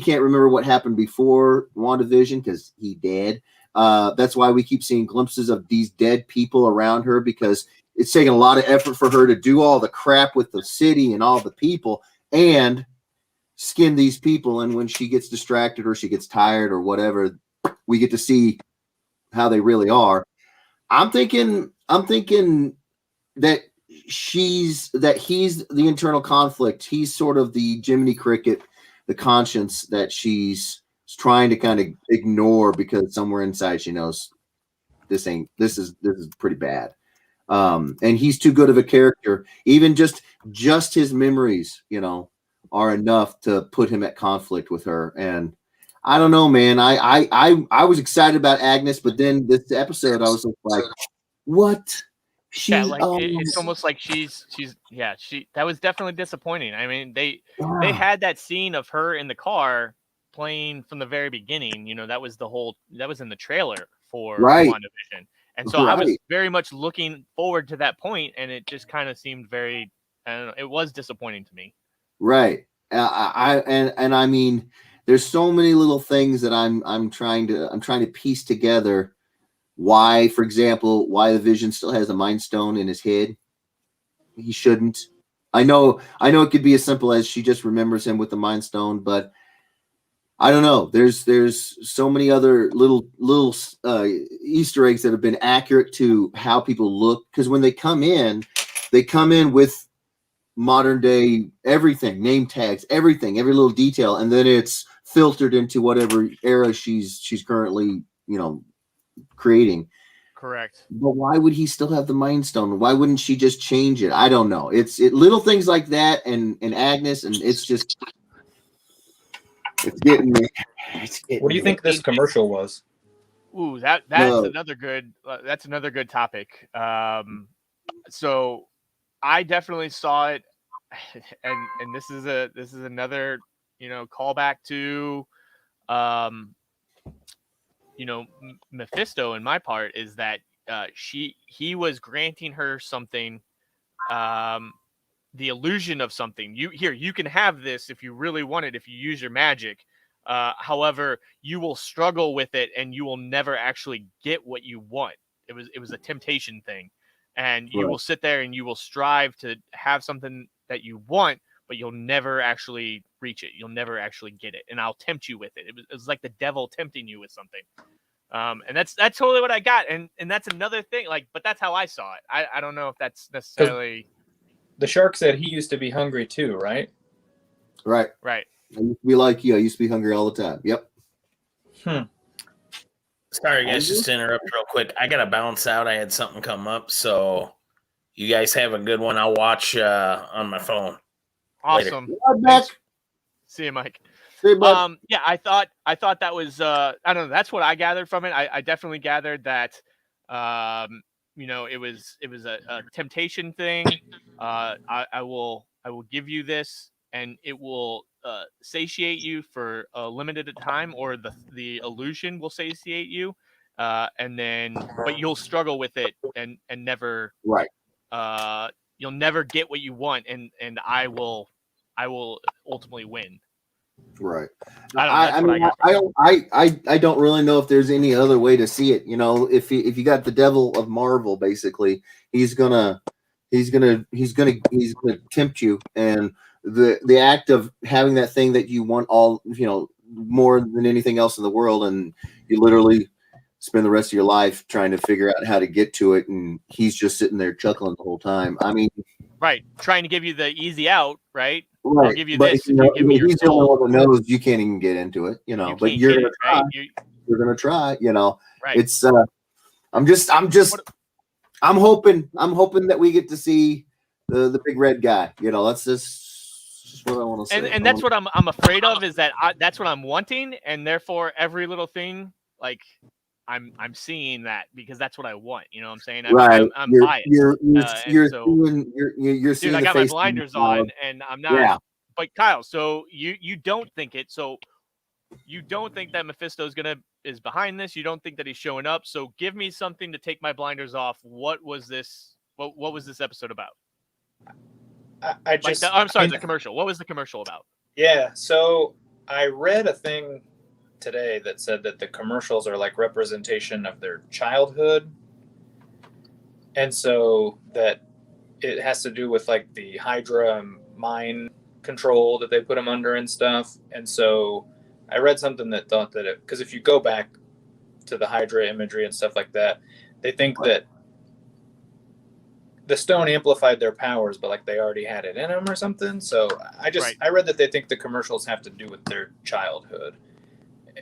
can't remember what happened before WandaVision, because he dead. That's why we keep seeing glimpses of these dead people around her, because it's taking a lot of effort for her to do all the crap with the city and all the people and skin these people. And when she gets distracted or she gets tired or whatever, we get to see how they really are. I'm thinking that he's the internal conflict. He's sort of the Jiminy Cricket, the conscience that she's trying to kind of ignore, because somewhere inside she knows this is pretty bad. And he's too good of a character. Even just his memories, are enough to put him at conflict with her. And I don't know, man. I was excited about Agnes, but then this episode I was like, what? It's almost like she's that was definitely disappointing. I mean, they had that scene of her in the car playing from the very beginning. That was in the trailer for WandaVision. And so I was very much looking forward to that point, and it just kind of seemed very, I don't know, it was disappointing to me. Right. I mean, there's so many little things that I'm trying to piece together. Why, for example, why the Vision still has a Mind Stone in his head? He shouldn't. I know it could be as simple as she just remembers him with the Mind Stone, but I don't know. There's so many other little Easter eggs that have been accurate to how people look. Because when they come in with modern day everything, name tags, everything, every little detail, and then it's filtered into whatever era she's currently creating. Correct. But why would he still have the Mind Stone? Why wouldn't she just change it? I don't know. It's little things like that, and Agnes, and it's getting me. What do you think this commercial was? Ooh, that's another good. That's another good topic. So I definitely saw it, and this is another callback to Mephisto. In my part is that he was granting her something, the illusion of something. You can have this if you really want it, if you use your magic. However, you will struggle with it and you will never actually get what you want. It was a temptation thing. And you will sit there and you will strive to have something that you want, but you'll never actually reach it. You'll never actually get it. And I'll tempt you with it. It was like the devil tempting you with something. And that's totally what I got. And that's another thing. But that's how I saw it. I don't know if that's necessarily. The shark said he used to be hungry too, right? Right. Right. I used to be like you. I used to be hungry all the time. Yep. Sorry, guys, just to interrupt real quick. I got to bounce out. I had something come up. So you guys have a good one. I'll watch on my phone. Awesome. See you, Mike. Hey, bud. Yeah, I thought that was I don't know. That's what I gathered from it. I definitely gathered that it was a temptation thing. I will give you this, and it will satiate you for a limited time, or the illusion will satiate you, and then but you'll struggle with it and never you'll never get what you want, and I will ultimately win. Right. I don't really know if there's any other way to see it. If you got the devil of Marvel, basically, he's gonna tempt you, and the act of having that thing that you want more than anything else in the world, and you literally spend the rest of your life trying to figure out how to get to it, and he's just sitting there chuckling the whole time. I mean, right, trying to give you the easy out, right? Right. I'll give you but this. If you give me your he's soul. the only one that knows you can't even get into it, but you're gonna try. Right? You're gonna try, Right. It's I'm hoping that we get to see the big red guy. That's just what I want to say. And that's what I'm afraid of, is that that's what I'm wanting, and therefore every little thing, I'm seeing that because that's what I want. You know what I'm saying? Right. I'm biased. You're seeing dude, I got my blinders on, and I'm not. Yeah. But Kyle, so you don't think it? So you don't think that Mephisto is behind this? You don't think that he's showing up? So give me something to take my blinders off. What was this? What was this episode about? The commercial. What was the commercial about? Yeah. So I read a thing today that said that the commercials are like representation of their childhood, and so that it has to do with like the Hydra mind control that they put them under and stuff. And so I read something that thought that because if you go back to the Hydra imagery and stuff like that, they think that the stone amplified their powers, but they already had it in them or something. So I read that they think the commercials have to do with their childhood.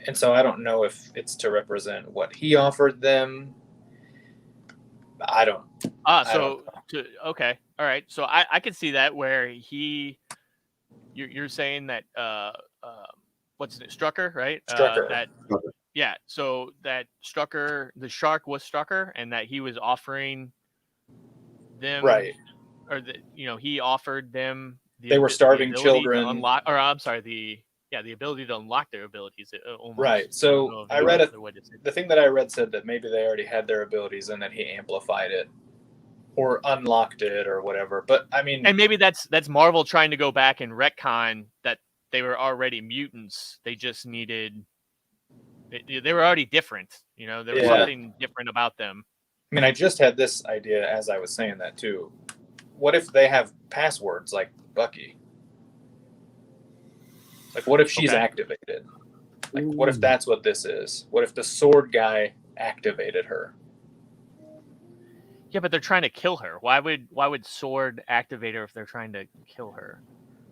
And so I don't know if it's to represent what he offered them. I don't. Okay, all right. So I could see that where you're saying that what's it, Strucker, right? Strucker. Yeah. So that Strucker, the shark was Strucker, and that he was offering them, right? Or he offered them. They were starving children. To unlock, or I'm sorry, the ability to unlock their abilities. Almost. Right. So I read the thing that I read said that maybe they already had their abilities and that he amplified it or unlocked it or whatever. But I mean, and maybe that's Marvel trying to go back and retcon that they were already mutants. They just needed. They were already different. There was something different about them. I mean, I just had this idea as I was saying that too. What if they have passwords like Bucky? What if she's activated? What if that's what this is? What if the sword guy activated her? Yeah, but they're trying to kill her. Why would Sword activate her if they're trying to kill her?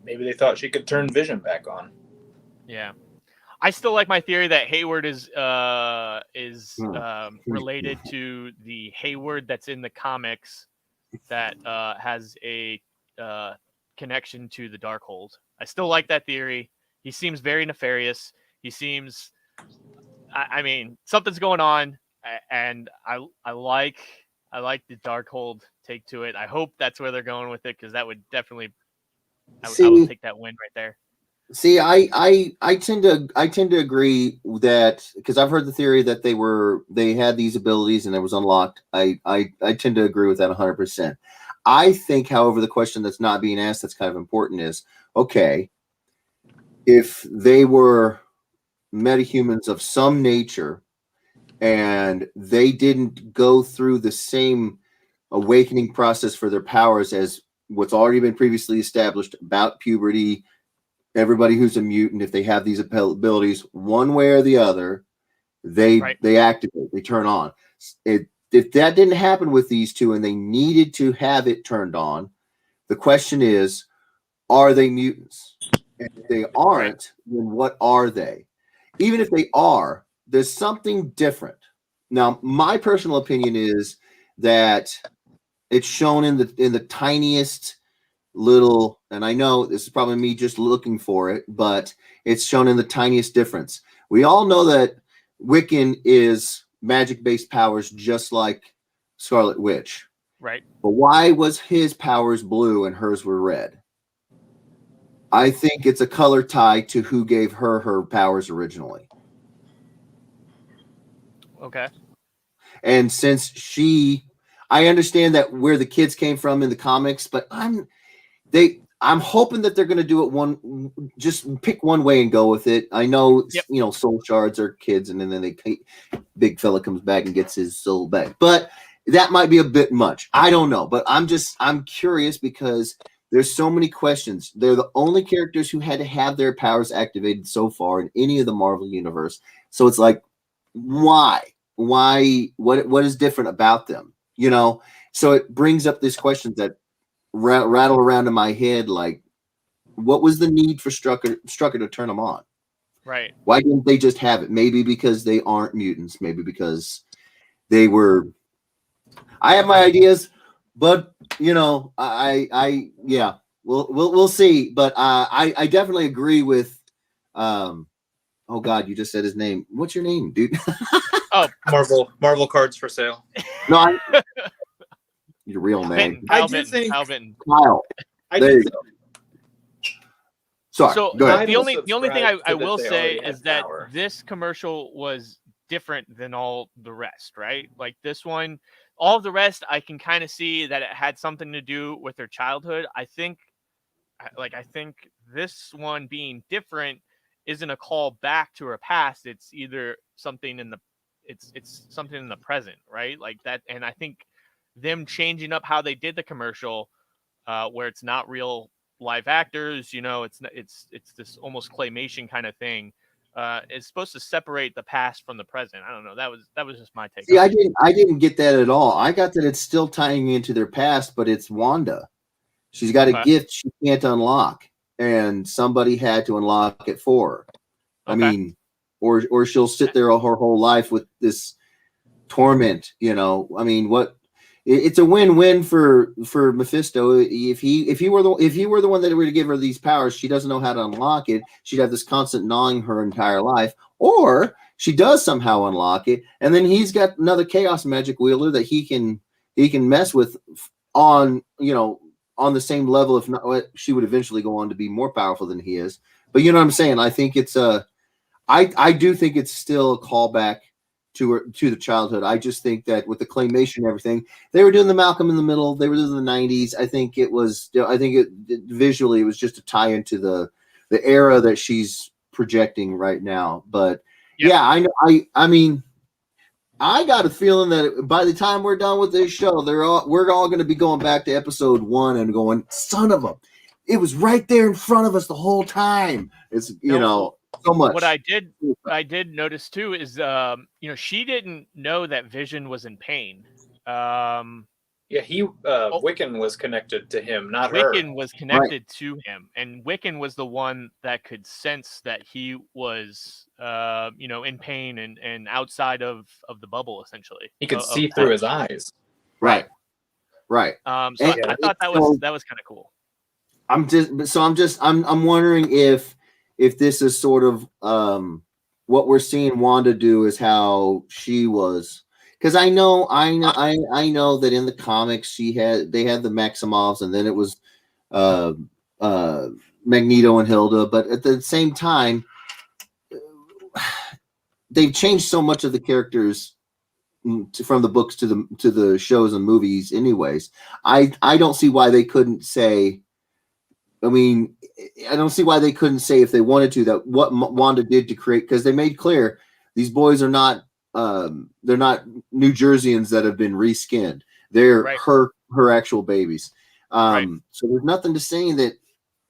Maybe they thought she could turn Vision back on. Yeah. I still like my theory that Hayward is related to the Hayward that's in the comics that has a connection to the Darkhold. I still like that theory. He seems very nefarious. He seems, I mean, something's going on, and I like the Darkhold take to it. I hope that's where they're going with it, because that would definitely, I would take that win right there. See, I tend to agree that, because I've heard the theory that they had these abilities and it was unlocked. I tend to agree with that 100%. I think, however, the question that's not being asked that's kind of important is, okay, if they were metahumans of some nature and they didn't go through the same awakening process for their powers as what's already been previously established about puberty, everybody who's a mutant, if they have these abilities, one way or the other, they activate, they turn on. If that didn't happen with these two and they needed to have it turned on, the question is, are they mutants? And if they aren't, then what are they? Even if they are, there's something different. Now, my personal opinion is that it's shown in the tiniest little, and I know this is probably me just looking for it, but it's shown in the tiniest difference. We all know that Wiccan is magic-based powers, just like Scarlet Witch. Right. But why was his powers blue and hers were red? I think it's a color tie to who gave her powers originally. Okay. And since I understand that where the kids came from in the comics, but I'm hoping that they're going to do it just pick one way and go with it. I know, soul shards are kids, and then big fella comes back and gets his soul back. But that might be a bit much. I don't know, but I'm curious because there's so many questions. They're the only characters who had to have their powers activated so far in any of the Marvel universe. So it's like, why? What is different about them? So it brings up these questions that rattle around in my head, like, what was the need for Strucker to turn them on? Right. Why didn't they just have it? Maybe because they aren't mutants. Maybe because they were. I have my ideas, but we'll see. But I definitely agree with. Oh God, you just said his name. What's your name, dude? Oh, Marvel cards for sale. No, your real name. Kyle Benton. Kyle. There you go. Sorry. So go ahead. the only thing I will say is that this commercial was different than all the rest, right? Like this one, all of the rest, I can kind of see that it had something to do with their childhood. I think this one being different isn't a call back to her past. It's either something in the it's something in the present, right? Like that. And I think them changing up how they did the commercial, where it's not real live actors, it's this almost claymation kind of thing. Is supposed to separate the past from the present. I don't know. That was just my take. See, I didn't get that at all. I got that it's still tying into their past, but it's Wanda. She's got a gift she can't unlock, and somebody had to unlock it for her. I mean, or she'll sit there her whole life with this torment. I mean, what? It's a win-win for Mephisto. If he were the one that were to give her these powers, she doesn't know how to unlock it. She'd have this constant gnawing her entire life. Or she does somehow unlock it, and then he's got another chaos magic wielder that he can mess with on the same level. If not, she would eventually go on to be more powerful than he is. But you know what I'm saying? I think it's I do think it's still a callback to the childhood. I just think that with the claymation and everything, they were doing the Malcolm in the Middle. They were doing the 90s. I think visually it was just a tie into the era that she's projecting right now. But yeah, I know. I mean, I got a feeling that by the time we're done with this show, we're all going to be going back to episode 1 and going, son of a, it was right there in front of us the whole time. It's so much. What I did notice too is she didn't know that Vision was in pain. Yeah, Wiccan was connected to him, not her. Wiccan was connected to him, and Wiccan was the one that could sense that he was, in pain and outside of the bubble, essentially. He could of see through his eyes. Right. So And I thought that so was kind of cool. I'm wondering if this is sort of what we're seeing Wanda do is how she was, because I know that in the comics they had the Maximovs, and then it was Magneto and Hilda, but at the same time they've changed so much of the characters from the books to the shows and movies anyways. I don't see why they couldn't say, I mean, I don't see why they couldn't say, if they wanted to, that what Wanda did to create, because they made clear these boys are not they're not New Jerseyans that have been reskinned. They're her actual babies. So there's nothing to saying that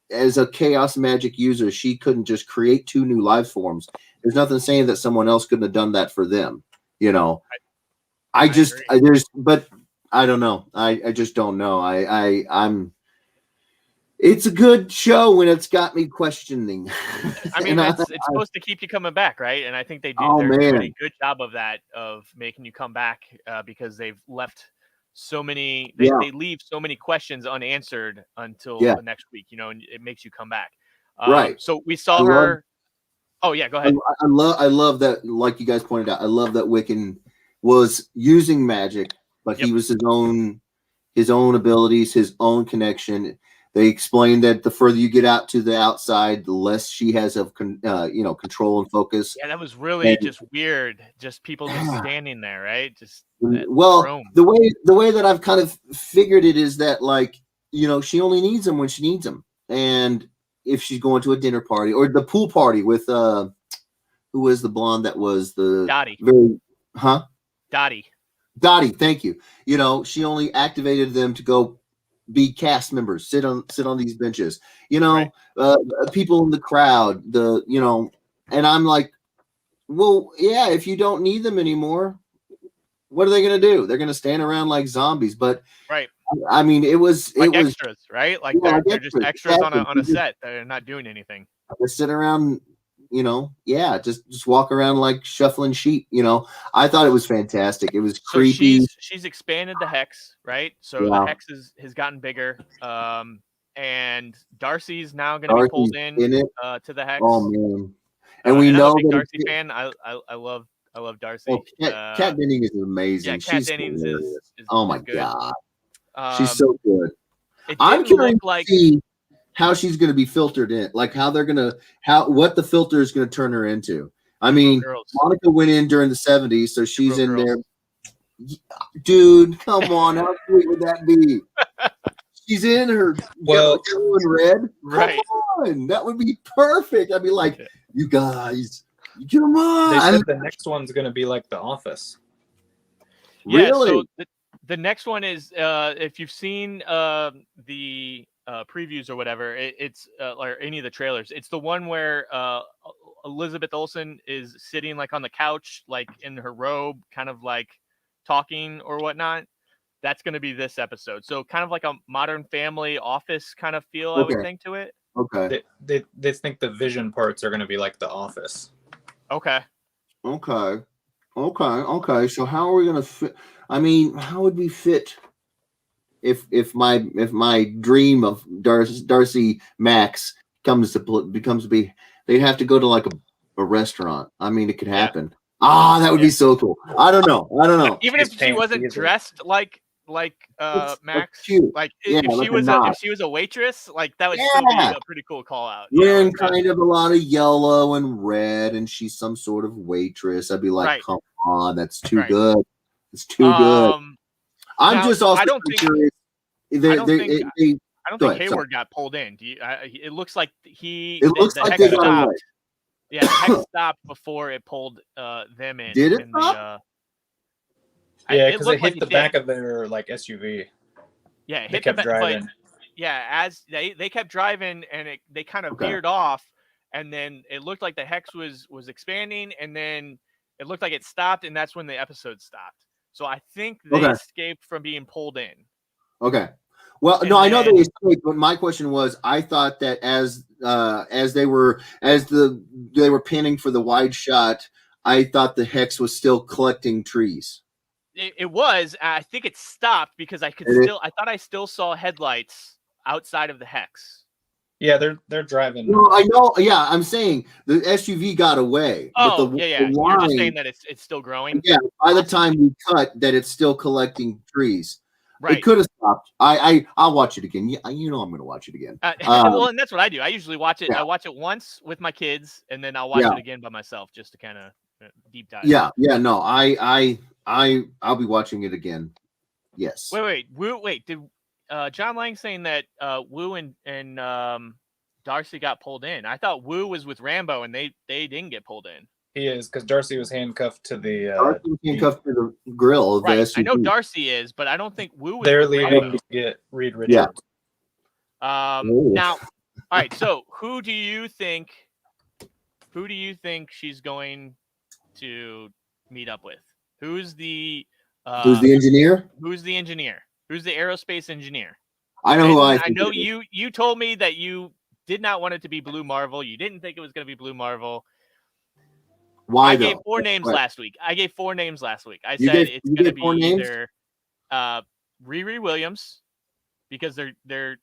as a chaos magic user she couldn't just create 2 new life forms. There's nothing saying that someone else couldn't have done that for them. I don't know. I just don't know. I'm. It's a good show when it's got me questioning. I mean, it's supposed to keep you coming back, right? And I think they do. They're doing a good job of that, of making you come back, because they've left so many. They leave so many questions unanswered until the next week. And it makes you come back. Right. So we saw her. Oh yeah, go ahead. I love that. Like you guys pointed out, I love that Wiccan was using magic, but he was his own abilities, his own connection. They explained that the further you get out to the outside, the less she has of control and focus. Yeah, that was really just weird. Just people just standing there, right? Just the way that I've kind of figured it is that, like, she only needs them when she needs them, and if she's going to a dinner party or the pool party with who was the blonde that was the Dottie? Dottie, thank you. She only activated them to go be cast members, sit on these benches, people in the crowd, and I'm like, well, yeah, if you don't need them anymore, what are they going to do? They're going to stand around like zombies. But I mean, it was extras, right? Like they're just extras on a set. They're not doing anything. They sit around, just walk around like shuffling sheep. I thought it was fantastic. It was creepy. So she's expanded the hex, right? So the hex has gotten bigger. And Darcy's now going to be pulled in to the hex. Oh man! And we know I'm a big Darcy fan. I love Darcy. Oh, Kat Denning is amazing. Yeah, Kat Dennings is oh my good. god, she's so good. I'm curious to see how she's going to be filtered in, like what the filter is going to turn her into. I mean, Monica went in during the 70s, so she's in there. Dude, come on, how sweet would that be? She's in her yellow and red. Right. Come on, that would be perfect. I'd be like, you guys, come on. They said the next one's going to be like The Office. Yeah, really? So the next one is, if you've seen the previews or whatever, it's or any of the trailers, it's the one where Elizabeth Olsen is sitting like on the couch, like in her robe, kind of like talking or whatnot. That's going to be this episode. So kind of like a Modern Family Office kind of feel, I would think, to it. Okay. They think the Vision parts are going to be like The Office. Okay. So how are we going to fit? I mean, how would we fit if my dream of Darcy Max becomes to be? They'd have to go to like a restaurant. I mean, it could happen. That would be so cool. I don't know. Even if she wasn't dressed like Max, like if she was a waitress, like that would still be a pretty cool call out. Wearing kind of a lot of yellow and red, and she's some sort of waitress. I'd be like, come on, that's too good. It's too good. I'm just also curious. I don't think Hayward got pulled in. It looks like It looks like they got away. Yeah, the hex stopped before it pulled them in. Did it stop? Yeah, because it hit the back of their SUV. Yeah, they kept driving. As they kept driving, and they kind of veered off, and then it looked like the hex was expanding, and then it looked like it stopped, and that's when the episode stopped. So I think they escaped from being pulled in. Okay. Well, And no, I know then- they escaped, but my question was, I thought that as they were pinning for the wide shot, I thought the hex was still collecting trees. It was. I think it stopped because I thought I still saw headlights outside of the hex. Yeah, they're driving. No, I know. Yeah, I'm saying the SUV got away. Oh, but yeah. You're just saying that it's still growing. Yeah. By the time we cut, that it's still collecting trees. Right. It could have stopped. I'll watch it again. You know I'm going to watch it again. Well, and that's what I do. I usually watch it. Yeah. I watch it once with my kids, and then I'll watch it again by myself just to kind of deep dive. Yeah. No, I'll be watching it again. Yes. Wait. Did John Lang saying that Wu and Darcy got pulled in? I thought Wu was with Rambo, and they didn't get pulled in. He is, because Darcy was handcuffed to the Darcy was handcuffed to the grill of the SUV. I know Darcy is, but I don't think Wu was. They're with leaving Rambo. to get Reed Richards. Yeah. Now, all right. So, who do you think she's going to meet up with? Who's the engineer? Who's the engineer? Who's the aerospace engineer? I know who I know you told me that you did not want it to be Blue Marvel. You didn't think it was going to be Blue Marvel. Why? I gave 4 names last week. I said it's going to be either Riri Williams, because they're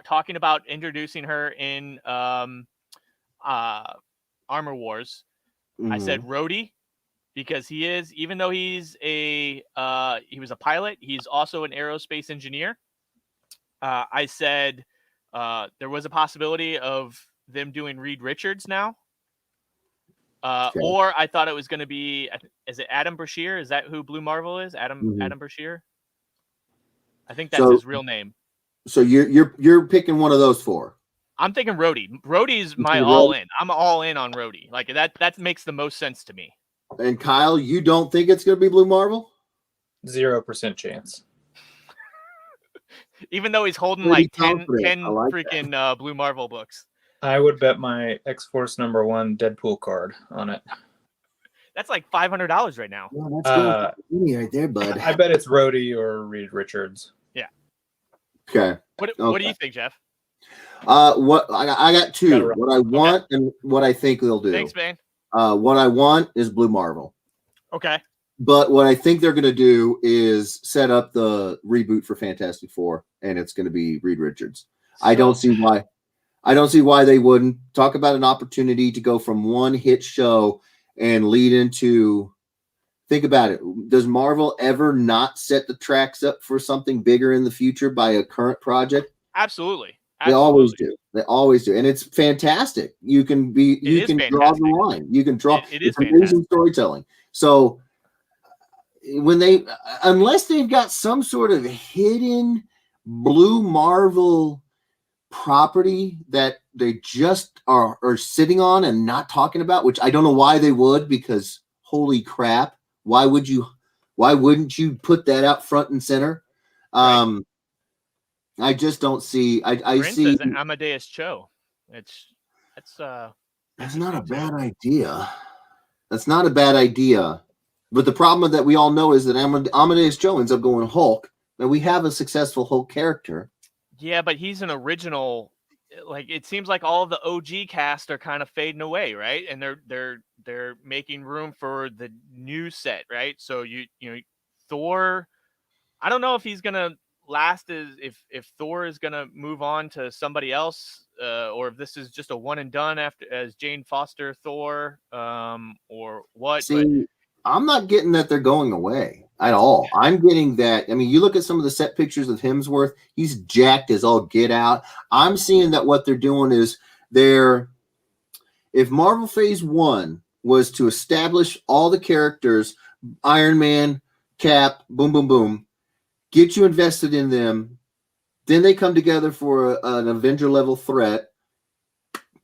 talking about introducing her in Armor Wars. Mm-hmm. I said Rhodey, because he is, even though he was a pilot, he's also an aerospace engineer. I said there was a possibility of them doing Reed Richards now. Okay. Or I thought it was going to be, is it Adam Brashear? Is that who Blue Marvel is? Adam Brashear? I think that's his real name. So you're picking one of those 4. I'm thinking Rhodey. Rhodey's my all in. I'm all in on Rhodey. Like that makes the most sense to me. And Kyle, you don't think it's going to be Blue Marvel? 0% chance. Even though he's holding like 10 like freaking Blue Marvel books. I would bet my X-Force #1 Deadpool card on it. That's like $500 right now. Well, that's good right there, bud. I bet it's Rhodey or Reed Richards. Yeah. Okay. What do you think, Jeff? What I got 2. What I want and what I think they'll do. Thanks, man. What I want is Blue Marvel. Okay. But what I think they're going to do is set up the reboot for Fantastic Four, and it's going to be Reed Richards. I don't see why they wouldn't. Talk about an opportunity to go from one hit show and lead into. Think about it. Does Marvel ever not set the tracks up for something bigger in the future by a current project? Absolutely. They always do. They always do, and it's fantastic. You can draw the line. You can draw. It's amazing storytelling. So when unless they've got some sort of hidden Blue Marvel property that they just are sitting on and not talking about, which I don't know why they would, because holy crap, why wouldn't you put that out front and center? Right. I just don't see. I see Amadeus Cho. That's not a bad idea. That's not a bad idea. But the problem that we all know is that Amadeus Cho ends up going Hulk, and we have a successful Hulk character. Yeah, but he's an original. Like, it seems like all of the OG cast are kind of fading away, right? And they're making room for the new set, right? So you know, Thor. I don't know if he's gonna last if Thor is gonna move on to somebody else, or if this is just a one and done as Jane Foster Thor, or what. See, I'm not getting that they're going away at all. I'm getting that. I mean, you look at some of the set pictures of Hemsworth, he's jacked as all get out. I'm seeing that what they're doing is if Marvel Phase 1 was to establish all the characters, Iron Man, Cap, boom, boom, boom, get you invested in them, then they come together for an Avenger level threat.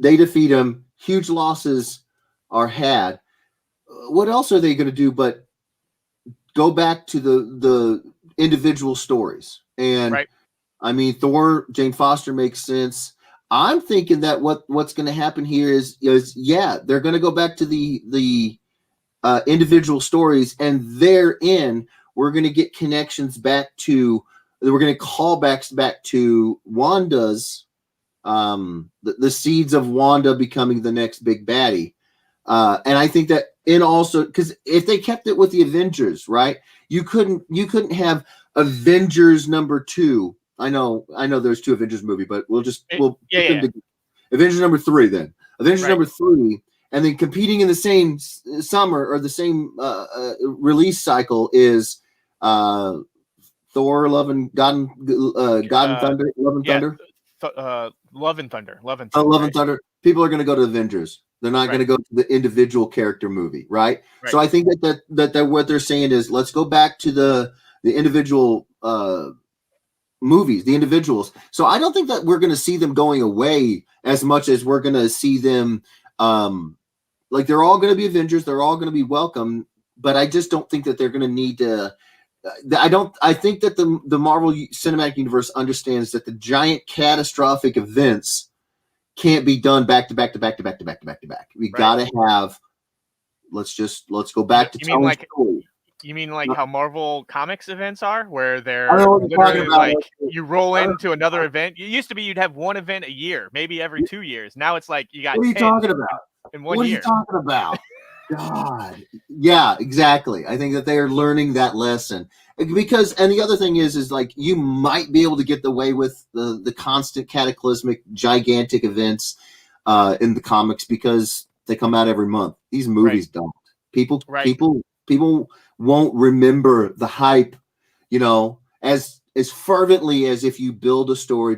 They defeat them. Huge losses are had. What else are they going to do but go back to the individual stories? And right. I mean, Thor, Jane Foster makes sense. I'm thinking that what's going to happen here is they're going to go back to the individual stories, and therein we're going to get connections back to. We're going to call back to Wanda's, the seeds of Wanda becoming the next big baddie. And I think that also, because if they kept it with the Avengers, right, you couldn't have Avengers #2. I know there's 2 Avengers movie, but we'll put them together. Avengers #3 then. Avengers #3, and then competing in the same summer or the same release cycle is Thor, Love and God and Thunder, Love and Thunder. Love and Thunder. Love and Thunder. People are going to go to Avengers. They're not going to go to the individual character movie, right? So I think that what they're saying is, let's go back to the individual movies, the individuals. So I don't think that we're going to see them going away as much as we're going to see them. Like, they're all going to be Avengers. They're all going to be welcome, but I just don't think that they're going to need to. I think that the Marvel Cinematic Universe understands that the giant catastrophic events can't be done back to back to back to back to back to back to back. We gotta have. Let's go back to. You mean like how Marvel Comics events are, where they're literally like you roll into another event. It used to be you'd have one event a year, maybe every 2 years. Now it's like you got. What are you talking about? In 1 year. What are you talking about? God, yeah, exactly. I think that they are learning that lesson because, and the other thing is like you might be able to get away with the constant cataclysmic, gigantic events in the comics because they come out every month. These movies don't. People won't remember the hype, as fervently as if you build a story.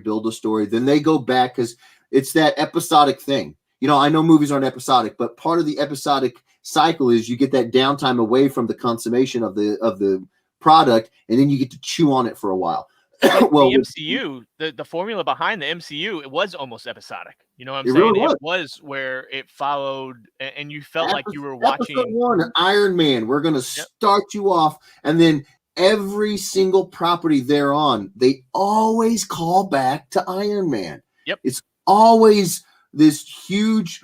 Then they go back because it's that episodic thing. I know movies aren't episodic, but part of the episodic cycle is you get that downtime away from the consummation of the product, and then you get to chew on it for a while. Well, the MCU, the formula behind the MCU, it was almost episodic. You know what I'm saying? Really it was where it followed, and you felt like you were watching. Episode 1, Iron Man. We're going to start you off, and then every single property thereon, they always call back to Iron Man. Yep. It's always this huge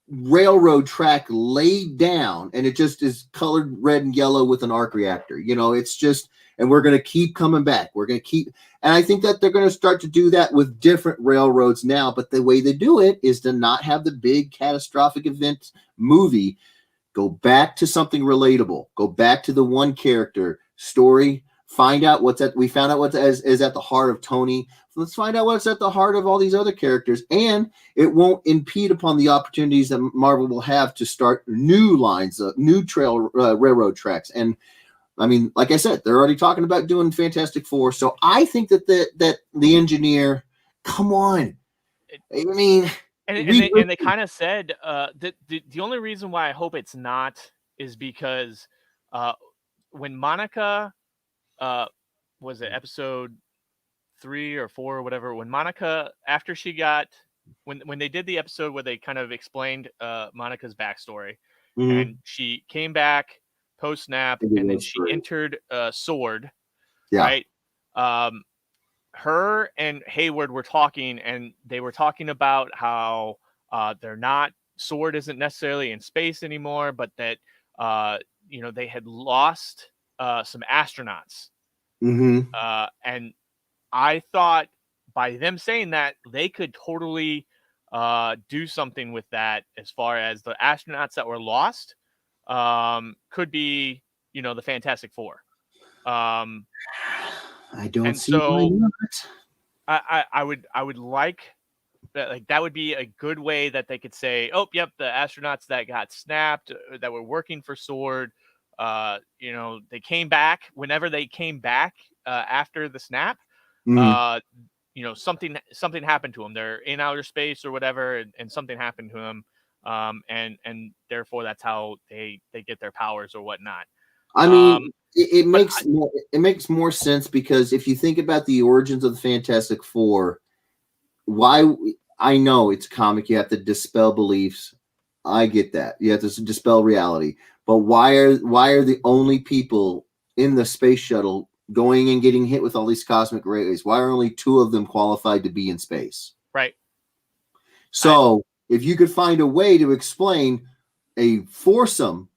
railroad track laid down, and it just is colored red and yellow with an arc reactor. It's just, and we're going to keep coming back. We're going to keep, and I think that they're going to start to do that with different railroads now, but the way they do it is to not have the big catastrophic event movie. Go back to something relatable. Go back to the one character story. Find out we found out what is at the heart of Tony. Let's find out what's at the heart of all these other characters, and it won't impede upon the opportunities that Marvel will have to start new lines, new railroad tracks. And I mean, like I said, they're already talking about doing Fantastic Four. So I think that the engineer, come on, I mean, and they kind of said that the only reason why I hope it's not is because when Monica was it episode 3 or 4 or whatever, when Monica, after she got, when they did the episode where they kind of explained Monica's backstory, and she came back post snap, and then she entered Sword, right? Her and Hayward were talking, and they were talking about how Sword isn't necessarily in space anymore, but that they had lost some astronauts. And I thought by them saying that, they could totally do something with that as far as the astronauts that were lost could be, the Fantastic Four. I don't see why not. I would like that. Like, that would be a good way that they could say, oh, yep, the astronauts that got snapped, that were working for Sword, they came back. Whenever they came back after the snap, something happened to them. They're in outer space or whatever, and something happened to them, and therefore that's how they get their powers or whatnot. I mean, it makes more sense, because if you think about the origins of the Fantastic Four, I know it's a comic, you have to dispel beliefs. I get that. You have to dispel reality. But why are the only people in the space shuttle going and getting hit with all these cosmic rays? Why are only 2 of them qualified to be in space? Right. So if you could find a way to explain a foursome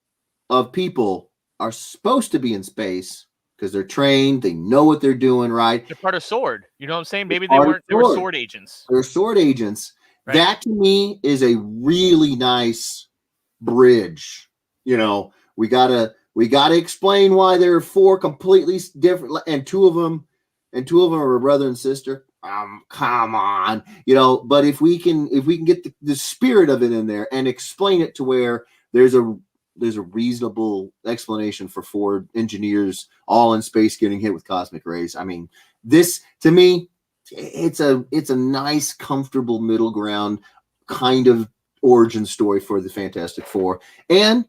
of people are supposed to be in space because they're trained, they know what they're doing, right? They're part of Sword. You know what I'm saying? Maybe They're they part of weren't. They were Sword. Sword agents. They're sword agents. Right. That to me is a really nice bridge. You know, we gotta explain why there are 4 completely different, and two of them are a brother and sister. Come on, you know. But if we can get the spirit of it in there and explain it to where there's a reasonable explanation for 4 engineers all in space getting hit with cosmic rays. I mean, this to me, it's a nice, comfortable middle ground kind of origin story for the Fantastic Four, and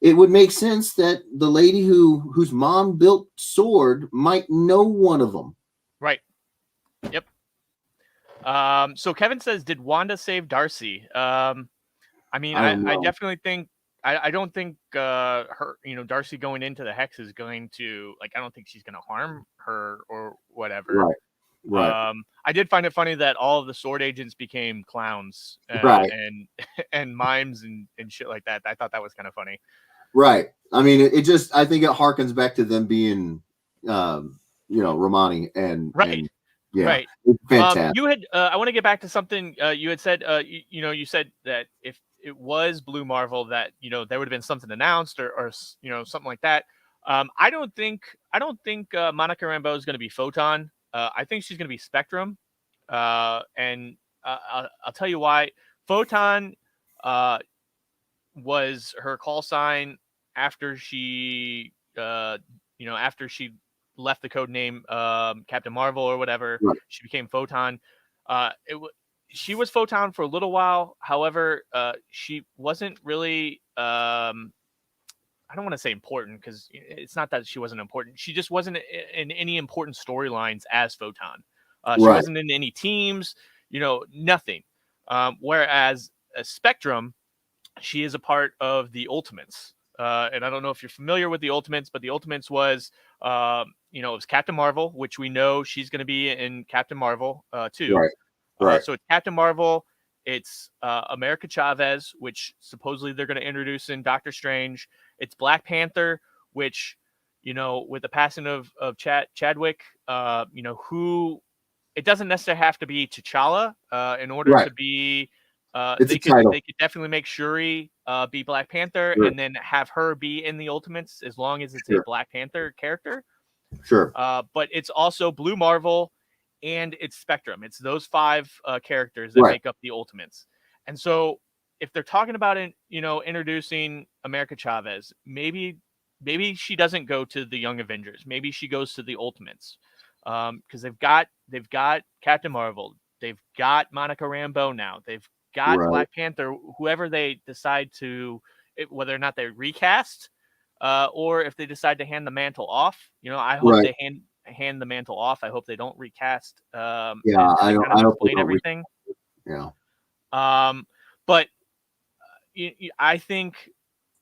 it would make sense that the lady whose mom built Sword might know one of them. Right. Yep. So Kevin says, did Wanda save Darcy? I mean, I definitely think I don't think her, you know, Darcy going into the Hex is going to, like, I don't think she's going to harm her or whatever. Right. I did find it funny that all of the Sword agents became clowns, Right. and mimes and shit like that. I thought that was kind of funny. Right. I mean, it just, I think it harkens back to them being, you know, Romani and right. And, yeah, right. It's fantastic. You had, I want to get back to something you had said. You said that if it was Blue Marvel, that, you know, there would have been something announced or you know, something like that. I don't think Monica Rambeau is going to be Photon. I think she's going to be Spectrum, and I'll tell you why. Photon was her call sign after she, after she left the code name Captain Marvel or whatever. Right. She became Photon. She was Photon for a little while. However, she wasn't really. I don't want to say important, because it's not that she wasn't important. She just wasn't in any important storylines as Photon. She Right. wasn't in any teams, you know, nothing. Whereas Spectrum, she is a part of the Ultimates. And I don't know if you're familiar with the Ultimates, but the Ultimates was, it was Captain Marvel, which we know she's going to be in Captain Marvel too. Right. So it's Captain Marvel. It's America Chavez, which supposedly they're going to introduce in Doctor Strange. It's Black Panther, which, you know, with the passing of Chadwick, who, it doesn't necessarily have to be T'Challa in order to be. They could definitely make Shuri be Black Panther, and then have her be in the Ultimates, as long as it's a Black Panther character. Sure. But it's also Blue Marvel, and it's Spectrum. It's those 5 characters that make up the Ultimates. And so if they're talking about introducing America Chavez, maybe she doesn't go to the Young Avengers. Maybe she goes to the Ultimates, because they've got Captain Marvel, they've got Monica Rambeau now, they've got Black Panther. Whoever they decide to, whether or not they recast, or if they decide to hand the mantle off, I hope they hand the mantle off. I hope they don't recast. I don't explain everything. But I think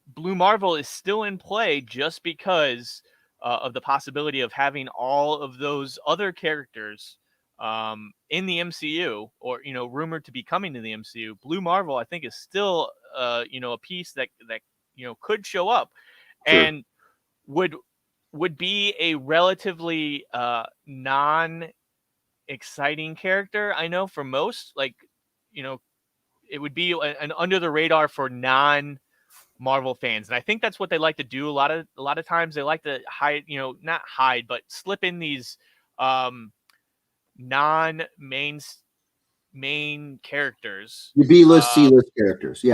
Blue Marvel is still in play just because of the possibility of having all of those other characters in the MCU, or rumored to be coming to the MCU. Blue Marvel, I think, is still a piece that could show up, and would be a relatively non-exciting character. I know for most, it would be an under the radar for non-Marvel fans, and I think that's what they like to do. A lot of times they like to hide, not hide, but slip in these non-main characters, the B-list, C-list characters,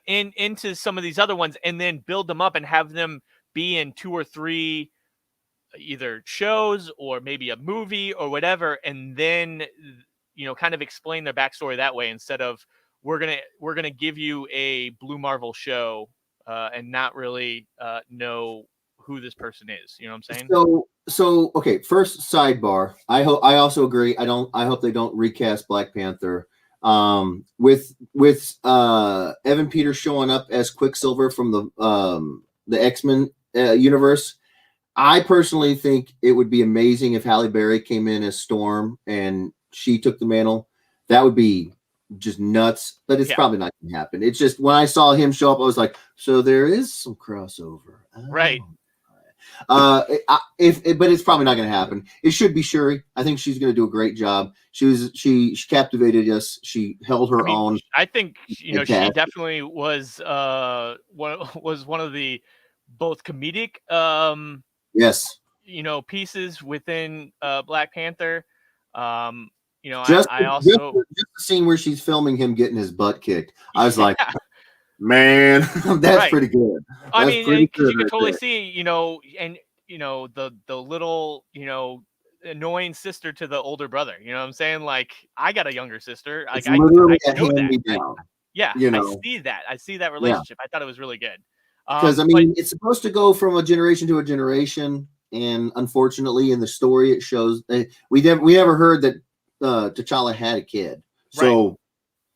into some of these other ones, and then build them up and have them be in 2 or 3 either shows or maybe a movie or whatever, and then kind of explain their backstory that way, instead of we're gonna give you a Blue Marvel show and not really know who this person is. You know what I'm saying? So okay, first sidebar. I also agree. I hope they don't recast Black Panther. With Evan Peters showing up as Quicksilver from the X-Men universe, I personally think it would be amazing if Halle Berry came in as Storm and she took the mantle. That would be just nuts, but it's Yeah. probably not going to happen. It's just when I saw him show up, I was like, so there is some crossover. Oh. Right. But it's probably not going to happen. It should be Shuri. I think she's going to do a great job. She captivated us. She held her own. I think she definitely was one of the both comedic yes, pieces within Black Panther. Just I also the scene where she's filming him getting his butt kicked. I was like, man, that's pretty good. I mean, because you could totally see, and the little, annoying sister to the older brother. You know what I'm saying? Like, I got a younger sister. Like, I know that. I see that relationship. I thought it was really good. Because it's supposed to go from a generation to a generation, and unfortunately, in the story, it shows we never heard that T'Challa had a kid, so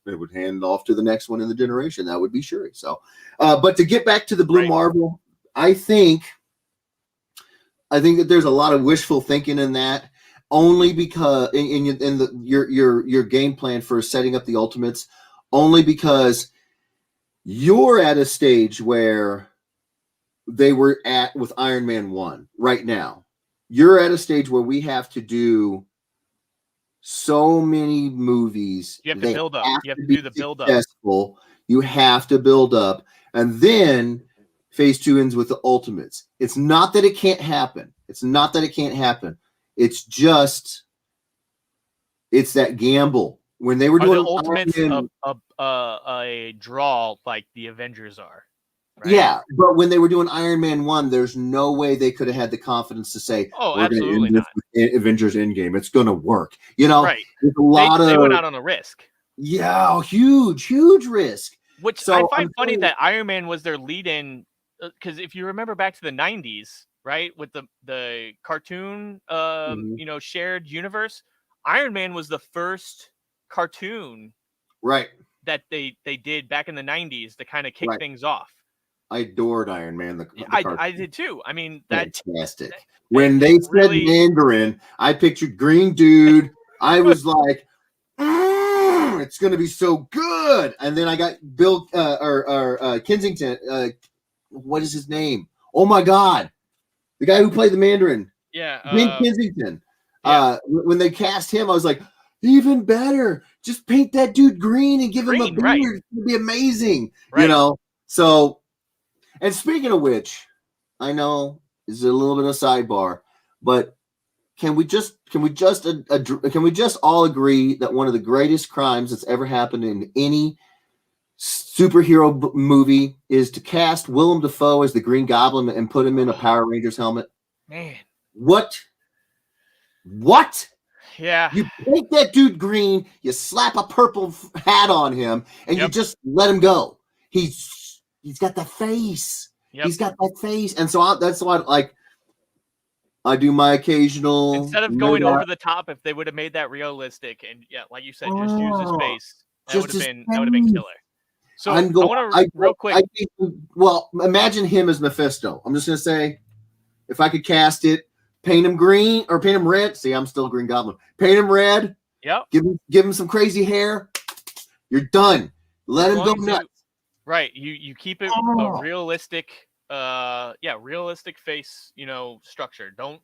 it would hand off to the next one in the generation. That would be Shuri. So, but to get back to the Blue Marvel, I think that there's a lot of wishful thinking in that, only because your game plan for setting up the Ultimates, only because you're at a stage where they were at with Iron Man 1 right now. You're at a stage where we have to do so many movies. You have to build up. You have to do the build up. You have to build up. And then phase 2 ends with the Ultimates. It's not that it can't happen. It's just, it's that gamble. When they were doing the Ultimates a draw like the Avengers are. Right? Yeah, but when they were doing Iron Man 1, there's no way they could have had the confidence to say, we're going to end this with Avengers Endgame. It's going to work. There's a lot they went out on a risk. Yeah, huge risk. Which I find funny that Iron Man was their lead-in, because if you remember back to the 90s, right, with the cartoon, shared universe, Iron Man was the first cartoon that they did back in the 90s to kind of kick things off. I adored Iron Man. I did too. I mean, fantastic. When they said Mandarin, I pictured green dude. I was like, it's going to be so good. And then I got Bill Kensington. What is his name? Oh my God, the guy who played the Mandarin. Yeah, Ben Kensington. Yeah. When they cast him, I was like, even better. Just paint that dude green and give him a beard. Right. It's going to be amazing. Right. So. And speaking of which, I know this is a little bit of a sidebar, but can we just all agree that one of the greatest crimes that's ever happened in any superhero movie is to cast Willem Dafoe as the Green Goblin and put him in a Power Rangers helmet? Man, what? Yeah, you paint that dude green, you slap a purple hat on him, and you just let him go. He's got that face. Yep. He's got that face. And so that's why, I do my occasional. Instead of going over the top, if they would have made that realistic and, like you said, just use his face, that would have been killer. So I want to, real quick. Imagine him as Mephisto. I'm just going to say, if I could cast it, paint him green or paint him red. See, I'm still Green Goblin. Paint him red. Yep. Give him some crazy hair. You're done. Let him go nuts. Right, you keep it a realistic, realistic face, structure. Don't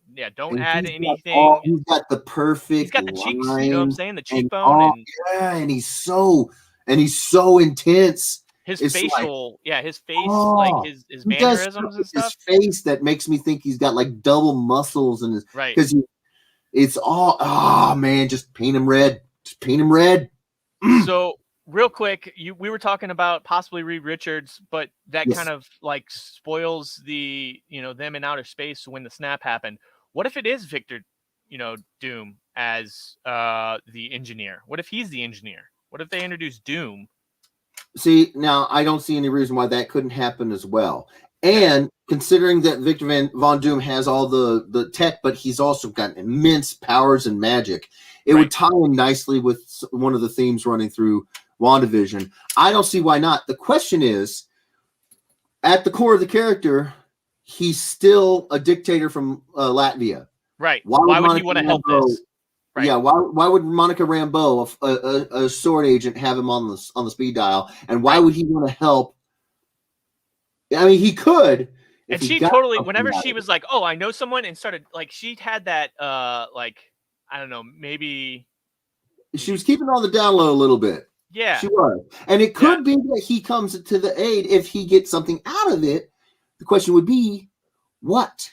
add anything. He's got the perfect. He's got the cheeks. You know what I'm saying? The cheekbone. And he's so intense. His facial, his face, like his mannerisms and stuff. His face that makes me think he's got like double muscles and because it's all man, just paint him red. Just paint him red. So. Real quick, we were talking about possibly Reed Richards, but that kind of like spoils the them in outer space when the snap happened. What if it is Victor, Doom as the engineer? What if he's the engineer? What if they introduce Doom? See, now I don't see any reason why that couldn't happen as well. And considering that Victor Von Doom has all the tech, but he's also got immense powers and magic, it would tie in nicely with one of the themes running through WandaVision. I don't see why not. The question is, at the core of the character, he's still a dictator from Latvia. Right. Why would he want to help this? Right. Yeah, why would Monica Rambeau, a sword agent, have him on the speed dial? And why would he want to help? I mean, he could. And she totally, whenever she was like, "Oh, I know someone," and started like, she had that, like, I don't know, maybe she was keeping on the down low a little bit. Yeah, she was, and it could be that he comes to the aid if he gets something out of it. The question would be, what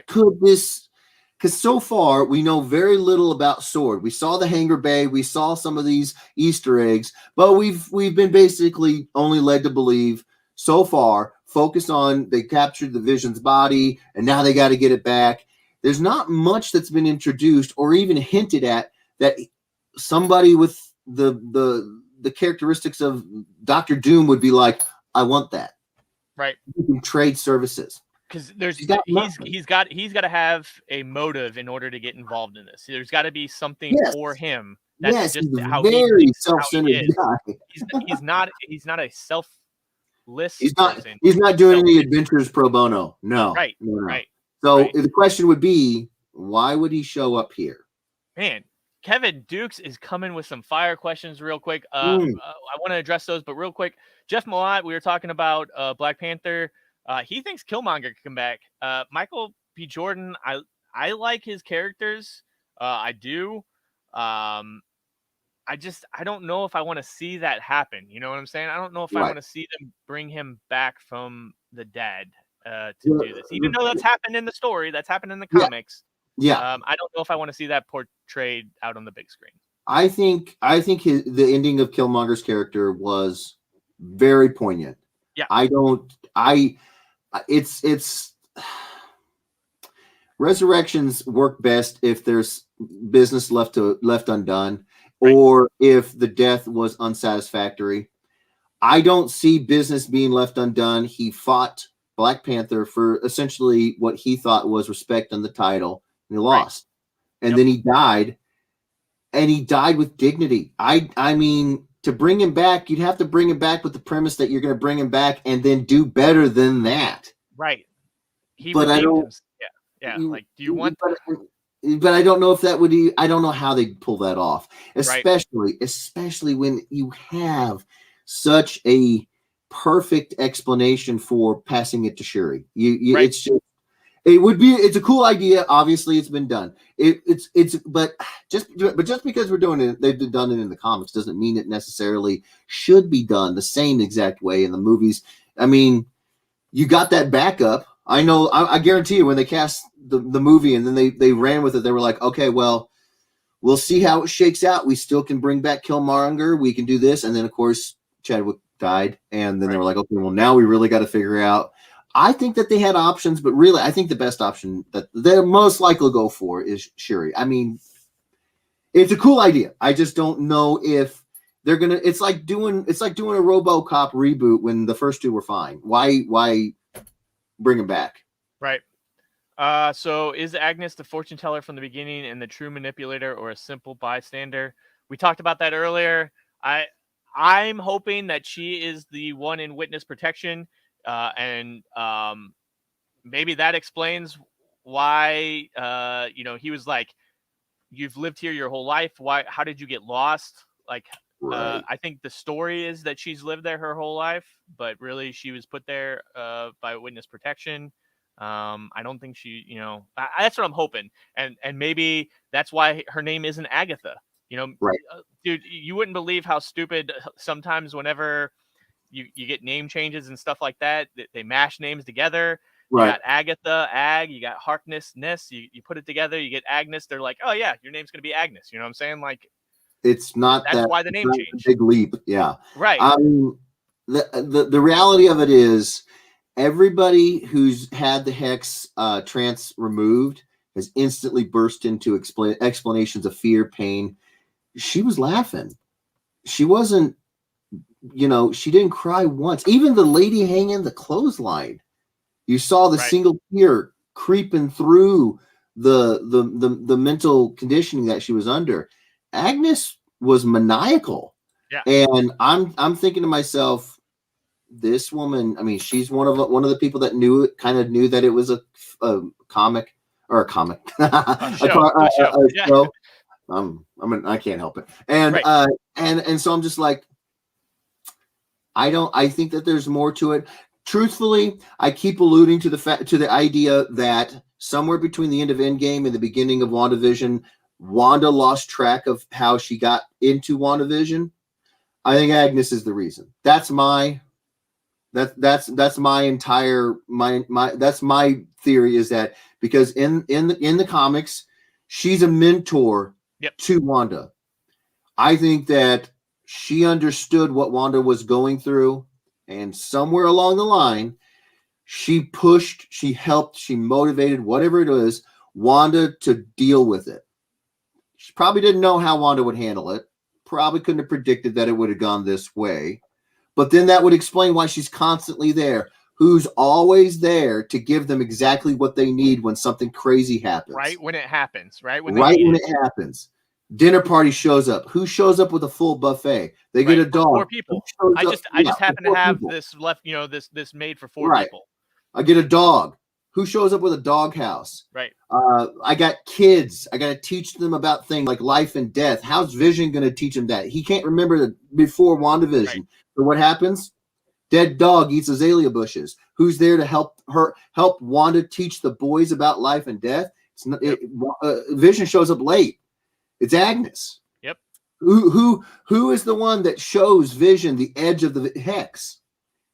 could this? Because so far we know very little about Sword. We saw the hangar bay, we saw some of these Easter eggs, but we've been basically only led to believe so far, focus on they captured the Vision's body and now they got to get it back. There's not much that's been introduced or even hinted at that somebody with the characteristics of Dr. Doom would be like, I want that. Right. You can trade services. Because he's got to have a motive in order to get involved in this. There's got to be something for him. That's just he's how very self-centered guy. He's not a selfless He's not person. He's not doing any adventures pro bono. No. Right. No. Right. So the question would be, why would he show up here? Man, Kevin Dukes is coming with some fire questions real quick. I want to address those, but real quick, Jeff Malott, we were talking about Black Panther. He thinks Killmonger can come back. Michael B. Jordan, I like his characters. I do. I don't know if I want to see that happen. You know what I'm saying? I don't know if I want to see them bring him back from the dead to do this. Even though that's happened in the story, that's happened in the comics. Yeah. I don't know if I want to see that portrayed out on the big screen. I think the ending of Killmonger's character was very poignant. Yeah. It's resurrections work best if there's business left undone, or if the death was unsatisfactory. I don't see business being left undone. He fought Black Panther for essentially what he thought was respect on the title, and he lost. And then he died, and he died with dignity. I mean, to bring him back, you'd have to bring him back with the premise that you're going to bring him back and then do better than that. Right. But I don't. Yeah. Like, do you want? But I don't know if that would. I don't know how they pull that off, especially when you have such a perfect explanation for passing it to Shuri. It's just. It's a cool idea. Obviously, it's been done. But just because we're doing it, they've done it in the comics doesn't mean it necessarily should be done the same exact way in the movies. I mean, you got that backup. I know. I guarantee you, when they cast the movie and then they ran with it, they were like, okay, well, we'll see how it shakes out. We still can bring back Killmonger. We can do this, and then of course Chadwick died, and then they were like, okay, well, now we really got to figure out. I think that they had options, but really, I think the best option that they're most likely to go for is Shuri. I mean, it's a cool idea. I just don't know if they're gonna. It's like doing a RoboCop reboot when the first two were fine. Why bring them back? Right. So is Agnes the fortune teller from the beginning and the true manipulator, or a simple bystander? We talked about that earlier. I'm hoping that she is the one in witness protection. And maybe that explains why, he was like, you've lived here your whole life. How did you get lost? Like, I think the story is that she's lived there her whole life, but really she was put there, by witness protection. I don't think she, that's what I'm hoping. And maybe that's why her name isn't Agatha, dude, you wouldn't believe how stupid sometimes whenever you get name changes and stuff like that. They mash names together. Right. You got Agatha, you got Harkness, Ness. You put it together, you get Agnes. They're like, oh yeah, your name's gonna be Agnes. You know what I'm saying? Like, it's not. That's why the name changed. Big leap. Yeah. Right. The reality of it is, everybody who's had the hex trance removed has instantly burst into explanations of fear, pain. She was laughing. She wasn't. She didn't cry once. Even the lady hanging the clothesline, you saw the single tear creeping through the mental conditioning that she was under. Agnes was maniacal. Yeah. And I'm thinking to myself, this woman, I mean, she's one of the people that knew that it was a comic or a comic, a show. I can't help it. And Right. And so I'm just like, I think that there's more to it. Truthfully, I keep alluding to the idea that somewhere between the end of Endgame and the beginning of WandaVision, Wanda lost track of how she got into WandaVision. I think Agnes is the reason. That's my entire that's my theory, is that because in the comics, she's a mentor to Wanda. I think that she understood what Wanda was going through, and somewhere along the line, she pushed, she helped, she motivated, whatever it is, Wanda to deal with it. She probably didn't know how Wanda would handle it. Probably couldn't have predicted that it would have gone this way. But then that would explain why she's constantly there. Who's always there to give them exactly what they need when something crazy happens. Right when it happens. Right when it happens. Dinner party shows up. Who shows up with a full buffet? They get a dog. 4 people. I just happen to have this left, this made for 4 people. I get a dog. Who shows up with a doghouse? Right. I got kids. I got to teach them about things like life and death. How's Vision going to teach him that? He can't remember before WandaVision. Right. So what happens? Dead dog eats azalea bushes. Who's there to help Wanda teach the boys about life and death? Vision shows up late. It's Agnes. Yep. Who is the one that shows Vision the edge of the hex?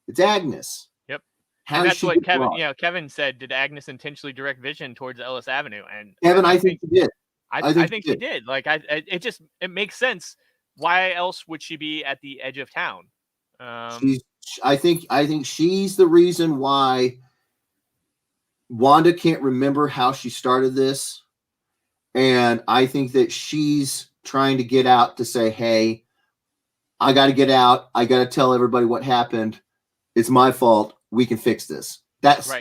It's Agnes. Yep. And that's what Kevin said. Did Agnes intentionally direct Vision towards Ellis Avenue? And Kevin, I think he did. I think she did. Like it makes sense. Why else would she be at the edge of town? I think she's the reason why Wanda can't remember how she started this. And I think that she's trying to get out to say, hey, I got to get out. I got to tell everybody what happened. It's my fault. We can fix this. That's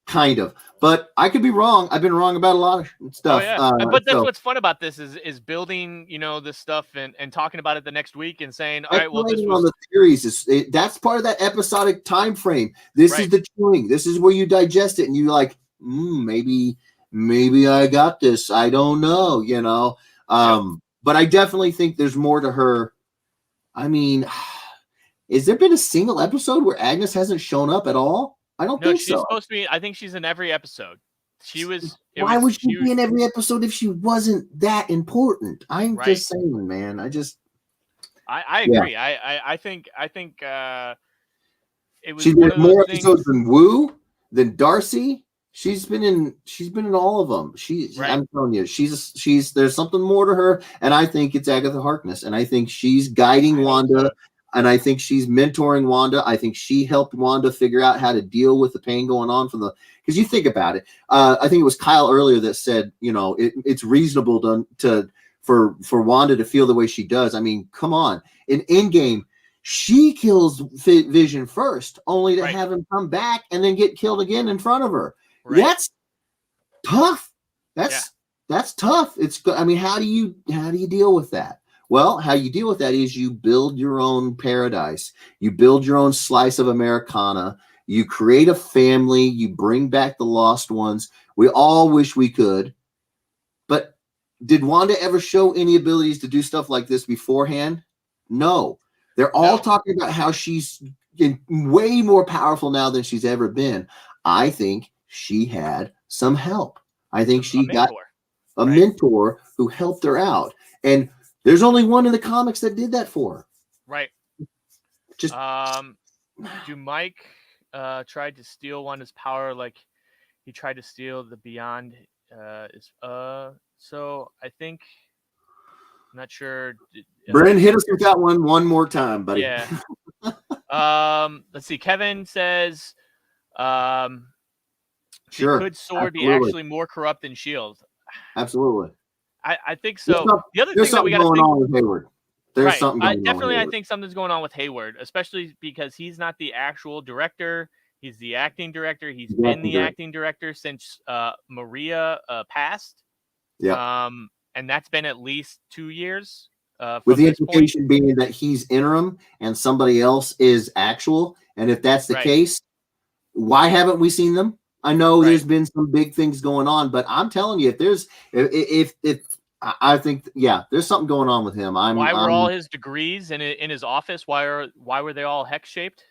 kind of. But I could be wrong. I've been wrong about a lot of stuff. Oh, yeah. But that's what's fun about this is building, this stuff and talking about it the next week and saying, all right, well, this was... on the theories. That's part of that episodic time frame. This is the chewing. This is where you digest it and you like, maybe I got this. I don't know, But I definitely think there's more to her. I mean, has there been a single episode where Agnes hasn't shown up at all? I don't think so. No, she's supposed to be. I think she's in every episode. Why would she be in every episode if she wasn't that important? I'm just saying, man. I agree. Yeah. I think it was. She's been more episodes than Wu, than Darcy. She's been in all of them. I'm telling you, she's there's something more to her, and I think it's Agatha Harkness, and I think she's guiding Wanda. And I think she's mentoring Wanda. I think she helped Wanda figure out how to deal with the pain going on because you think about it. I think it was Kyle earlier that said, it's reasonable for Wanda to feel the way she does. I mean, come on. In Endgame, she kills Vision first, only to have him come back and then get killed again in front of her. Right. That's tough. That's tough. How do you deal with that? Well, how you deal with that is you build your own paradise. You build your own slice of Americana. You create a family. You bring back the lost ones. We all wish we could. But did Wanda ever show any abilities to do stuff like this beforehand? No. They're all talking about how she's way more powerful now than she's ever been. I think she had some help. I think she got a mentor who helped her out. And there's only one in the comics that did that for her. Right. Just do Mike tried to steal Wanda's power like he tried to steal the Beyond so I think I'm not sure. Bren, hit us with that one more time, buddy. Yeah. Let's see. Kevin says could Sword be actually more corrupt than Shield? Absolutely. I think so. The other thing that we got to think on with Hayward. There's something going definitely, on. I think something's going on with Hayward, especially because he's not the actual director. He's the acting director. He's been the acting director since Maria passed. Yeah. And that's been at least 2 years. With the implication being that he's interim and somebody else is actual. And if that's the case, why haven't we seen them? I know there's been some big things going on, but I'm telling you, if I think, yeah, there's something going on with him. Why were all his degrees in his office? Why were they all hex shaped?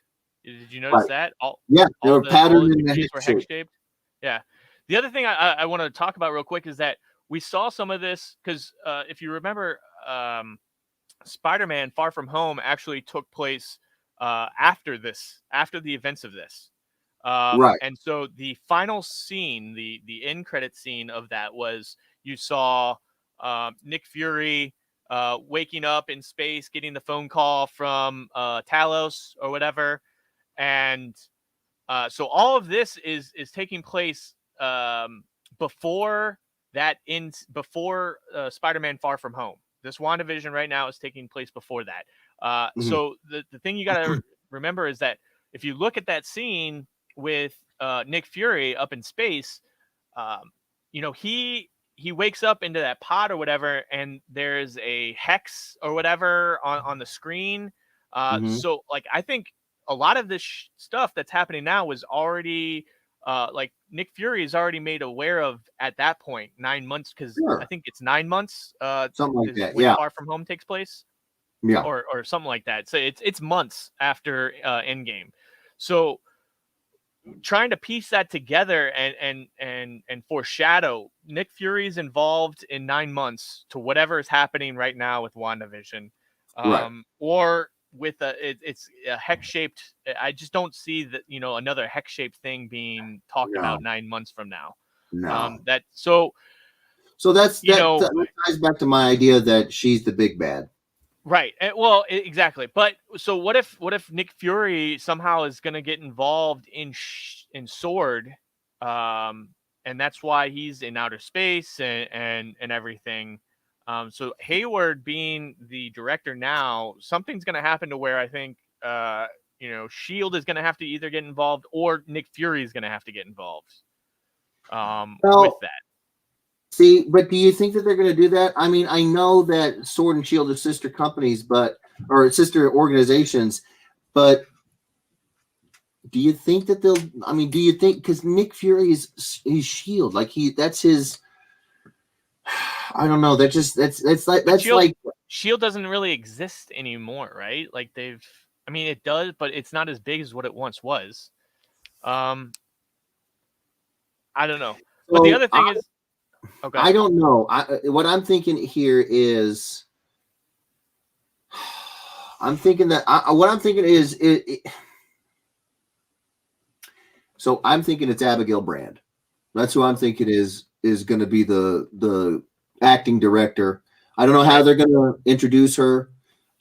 Did you notice that? They were patterned in in the degrees were hex shaped. Yeah. The other thing I want to talk about real quick is that we saw some of this because if you remember, Spider-Man: Far From Home actually took place after the events of this. Right. And so the final scene, the end credit scene of that was you saw Nick Fury waking up in space, getting the phone call from Talos or whatever, and so all of this is taking place before Spider-Man: Far From Home. This WandaVision right now is taking place before that. So the thing you got to remember is that if you look at that scene with Nick Fury up in space, he wakes up into that pod or whatever, and there's a hex or whatever on the screen. So like I think a lot of this stuff that's happening now was already like Nick Fury is already made aware of at that point, 9 months, because I think it's 9 months something like that. when Far From Home takes place. Yeah. Or something like that. So it's months after Endgame. So trying to piece that together and foreshadow Nick Fury's involved in 9 months to whatever is happening right now with WandaVision. Or with it's a hex shaped. I just don't see that, another hex shaped thing being talked about 9 months from now. No. So that ties back to my idea that she's the big bad. Right. Well, exactly. But so what if Nick Fury somehow is going to get involved in Sword, and that's why he's in outer space and everything. So Hayward being the director now, something's going to happen to where I think Shield is going to have to either get involved or Nick Fury is going to have to get involved with that. See, but do you think that they're going to do that? I mean, I know that Sword and Shield are sister companies, or sister organizations, but do you think that they'll? I mean, do you think because Nick Fury is Shield, like that's his? I don't know. That's Shield doesn't really exist anymore, right? Like I mean, it does, but it's not as big as what it once was. I don't know. But the other thing is. Okay. I don't know. What I'm thinking here is, I'm thinking that what I'm thinking is so I'm thinking it's Abigail Brand. That's who I'm thinking is going to be the acting director. I don't know how they're going to introduce her.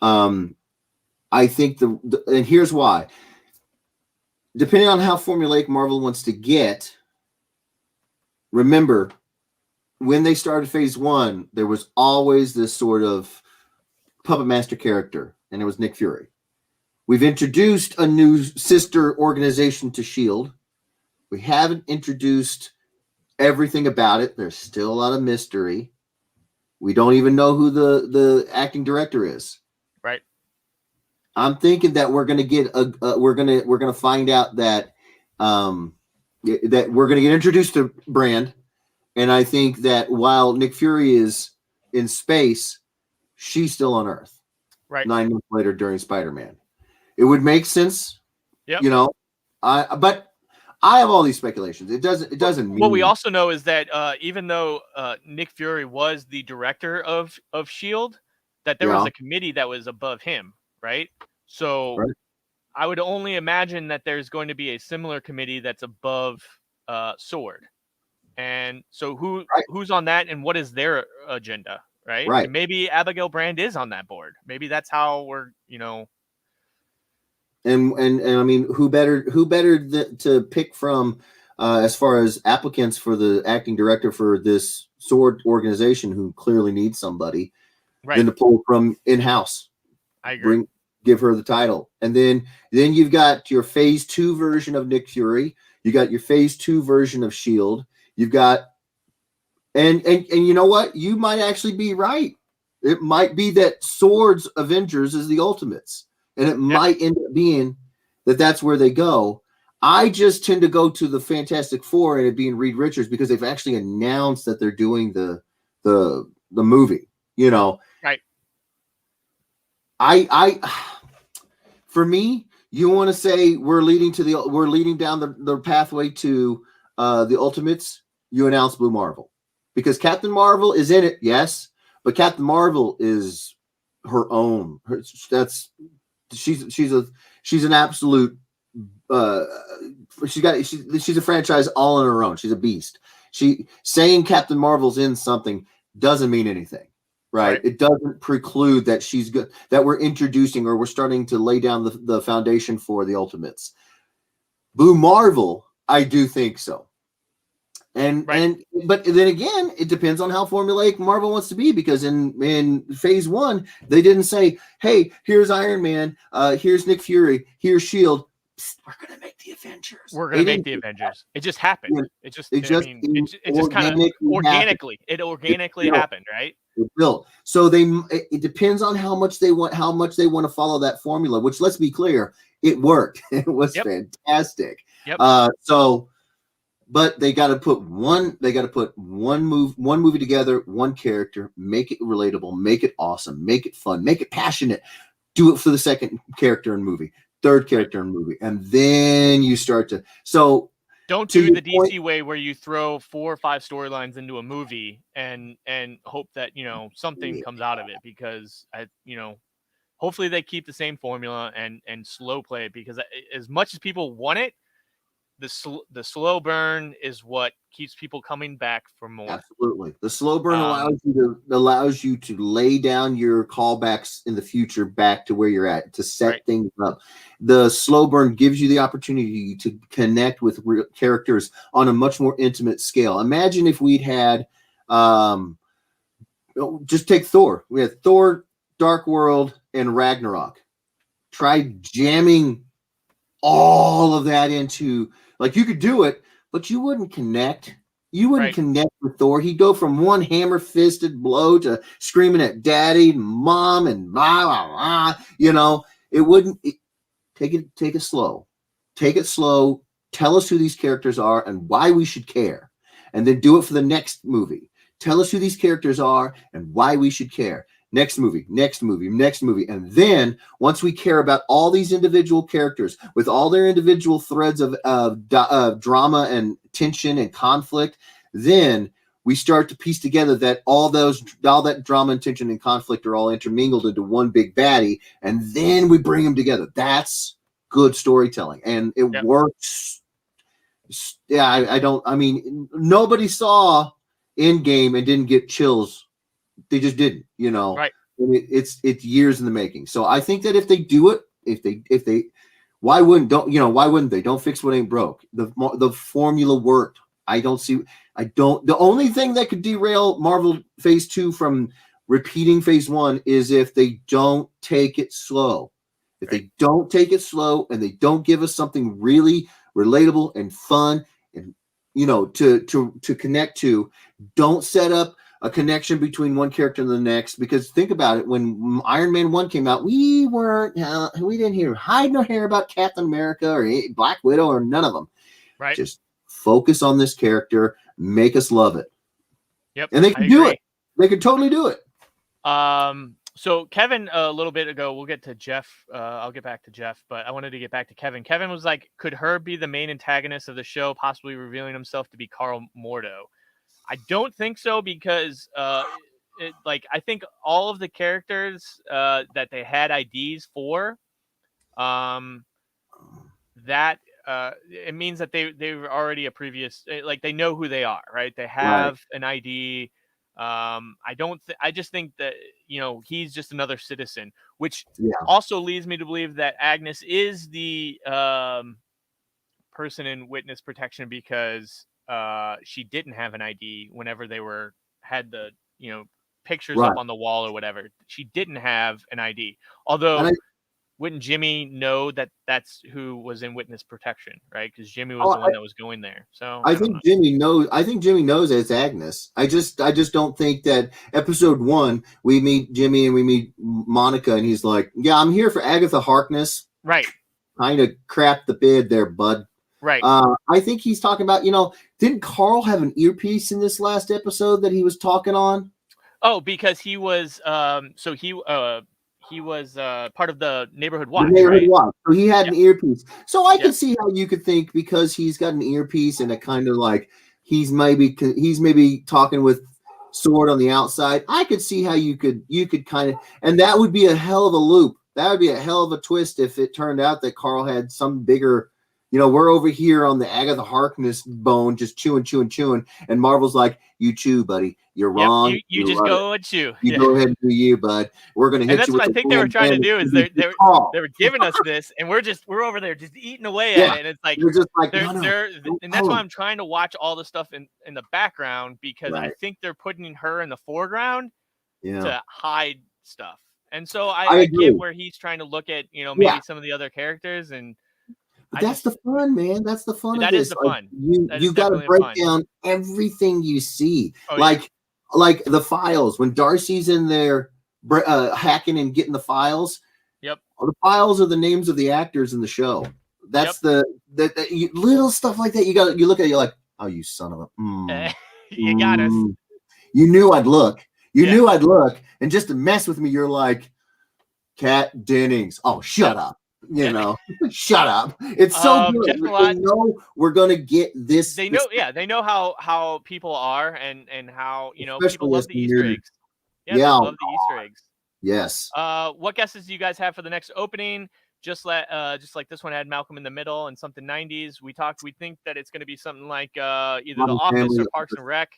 I think and here's why. Depending on how formulaic Marvel wants to get, remember, when they started phase 1, there was always this sort of puppet master character, and it was Nick Fury. We've introduced a new sister organization to S.H.I.E.L.D. We haven't introduced everything about it. There's still a lot of mystery. We don't even know who the acting director is. Right. I'm thinking that we're going to get we're going to find out that that we're going to get introduced to Brand. And I think that while Nick Fury is in space, she's still on Earth. Right. 9 months later during Spider-Man. It would make sense. Yep. But I have all these speculations. It doesn't mean. What we also know is that even though Nick Fury was the director of S.H.I.E.L.D., that there was a committee that was above him, right? So I would only imagine that there's going to be a similar committee that's above Sword. And so who's on that and what is their agenda, right? And maybe Abigail Brand is on that board. Maybe that's how we're, And I mean, who better to pick from as far as applicants for the acting director for this Sword organization who clearly needs somebody than to pull from in-house. I agree. Give her the title. And then you've got your phase 2 version of Nick Fury. You got your phase 2 version of S.H.I.E.L.D. You've got, and you know what? You might actually be right. It might be that Sword's Avengers is the Ultimates, and it might end up being that's where they go. I just tend to go to the Fantastic Four and it being Reed Richards because they've actually announced that they're doing the the movie. You know, right? For me, you want to say we're leading down the pathway to the Ultimates. You announce Blue Marvel because Captain Marvel is in it, yes, but Captain Marvel is her own. She's an absolute. She's a franchise all on her own. She's a beast. Saying Captain Marvel's in something doesn't mean anything. Right. It doesn't preclude that she's good, that we're introducing or we're starting to lay down the foundation for the Ultimates. Blue Marvel, I do think so. But then again, it depends on how formulaic Marvel wants to be, because in phase 1, they didn't say, hey, here's Iron Man, here's Nick Fury, here's Shield. Psst, we're gonna make the Avengers. We're gonna make the Avengers. It just happened. Yeah, It just kind of organically. It organically happened, right? It built. So it depends on how much they want to follow that formula. Which, let's be clear, it worked. It was fantastic. Yep. But they got to put one movie together, one character, make it relatable, make it awesome, make it fun, make it passionate. Do it for the second character in movie, third character in movie, and then you start to. So don't do the DC way where you throw 4 or 5 storylines into a movie and hope that something comes out of it, because hopefully they keep the same formula and slow play it, because as much as people want it, the slow burn is what keeps people coming back for more. Absolutely. The slow burn allows you to lay down your callbacks in the future back to where you're at, to set things up. The slow burn gives you the opportunity to connect with real characters on a much more intimate scale. Imagine if we'd had just take Thor. We had Thor, Dark World, and Ragnarok. Try jamming all of that into, like, you could do it, but you wouldn't connect. You wouldn't connect with Thor. He'd go from one hammer-fisted blow to screaming at daddy, mom, and blah, blah, blah. It wouldn't. Take it slow. Take it slow. Tell us who these characters are and why we should care. And then do it for the next movie. Tell us who these characters are and why we should care. Next movie. And then once we care about all these individual characters with all their individual threads of drama and tension and conflict, then we start to piece together that all that drama and tension and conflict are all intermingled into one big baddie, and then we bring them together. That's good storytelling, and it works. Yeah, nobody saw Endgame and didn't get chills. They just didn't, Right. It's years in the making. So I think that if they do it, why wouldn't they? Don't fix what ain't broke. The formula worked. The only thing that could derail Marvel Phase 2 from repeating Phase 1 is if they don't take it slow. If they don't take it slow and they don't give us something really relatable and fun and to connect to, don't set up a connection between one character and the next. Because think about it, when Iron Man 1 came out, we didn't hear hide nor hair about Captain America or Black Widow or none of them. Right. Just focus on this character, make us love it. Yep. And they can do it. They can totally do it. So Kevin, a little bit ago, we'll get to Jeff. I'll get back to Jeff, but I wanted to get back to Kevin. Kevin was like, could Herb be the main antagonist of the show, possibly revealing himself to be Carl Mordo? I don't think so, because I think all of the characters that they had IDs for, that it means that they were already a previous, they know who they are, right? They have an ID. I just think that he's just another citizen, which also leads me to believe that Agnes is the person in witness protection, because she didn't have an ID whenever they had the pictures up on the wall or whatever. She didn't have an ID, although wouldn't Jimmy know that that's who was in witness protection, right? Because Jimmy was the one that was going there. So I think Jimmy knows it's Agnes. I just don't think that episode 1 we meet Jimmy and we meet Monica and he's like, yeah, I'm here for Agatha Harkness. Right. Kind of crap the bed there, bud. Right. I think he's talking about, didn't Carl have an earpiece in this last episode that he was talking on? Oh, because he was he was part of the neighborhood watch, The neighborhood right? watch. So he had Yeah. an earpiece. So I Yeah. could see how you could think because he's got an earpiece and a kind of like he's maybe talking with Sword on the outside. I could see how you could kind of, and that would be a hell of a loop. That would be a hell of a twist if it turned out that Carl had some bigger, we're over here on the Agatha Harkness bone, just chewing, and Marvel's like, you chew, buddy. You're wrong. You You're just right. go and chew. You go ahead and do you, bud. We're gonna hit And that's you what with I think they were trying to do is they were giving us this, and we're over there just eating away at it, and it's like you're just like and that's why I'm trying to watch all the stuff in the background because I think they're putting her in the foreground to hide stuff. And so I get where he's trying to look at maybe some of the other characters, and but that's the fun, man. That's the fun of this. That is the fun. You got to break down everything you see, like the files when Darcy's in there hacking and getting the files. Yep. The files are the names of the actors in the show. That's the little stuff like that. You look at it, you're like, oh, you son of a. You got us. You knew I'd look. You knew I'd look, and just to mess with me, you're like, Kat Dennings. Oh, shut up. Shut up. It's so good. They know we're gonna get this. They know, they know how people are and how people love the Easter eggs. Yeah, they love the Easter eggs. Yes. What guesses do you guys have for the next opening? Just like this one had Malcolm in the Middle and something 90s. We think that it's going to be something like either Modern The Office Family or Parks and Rec,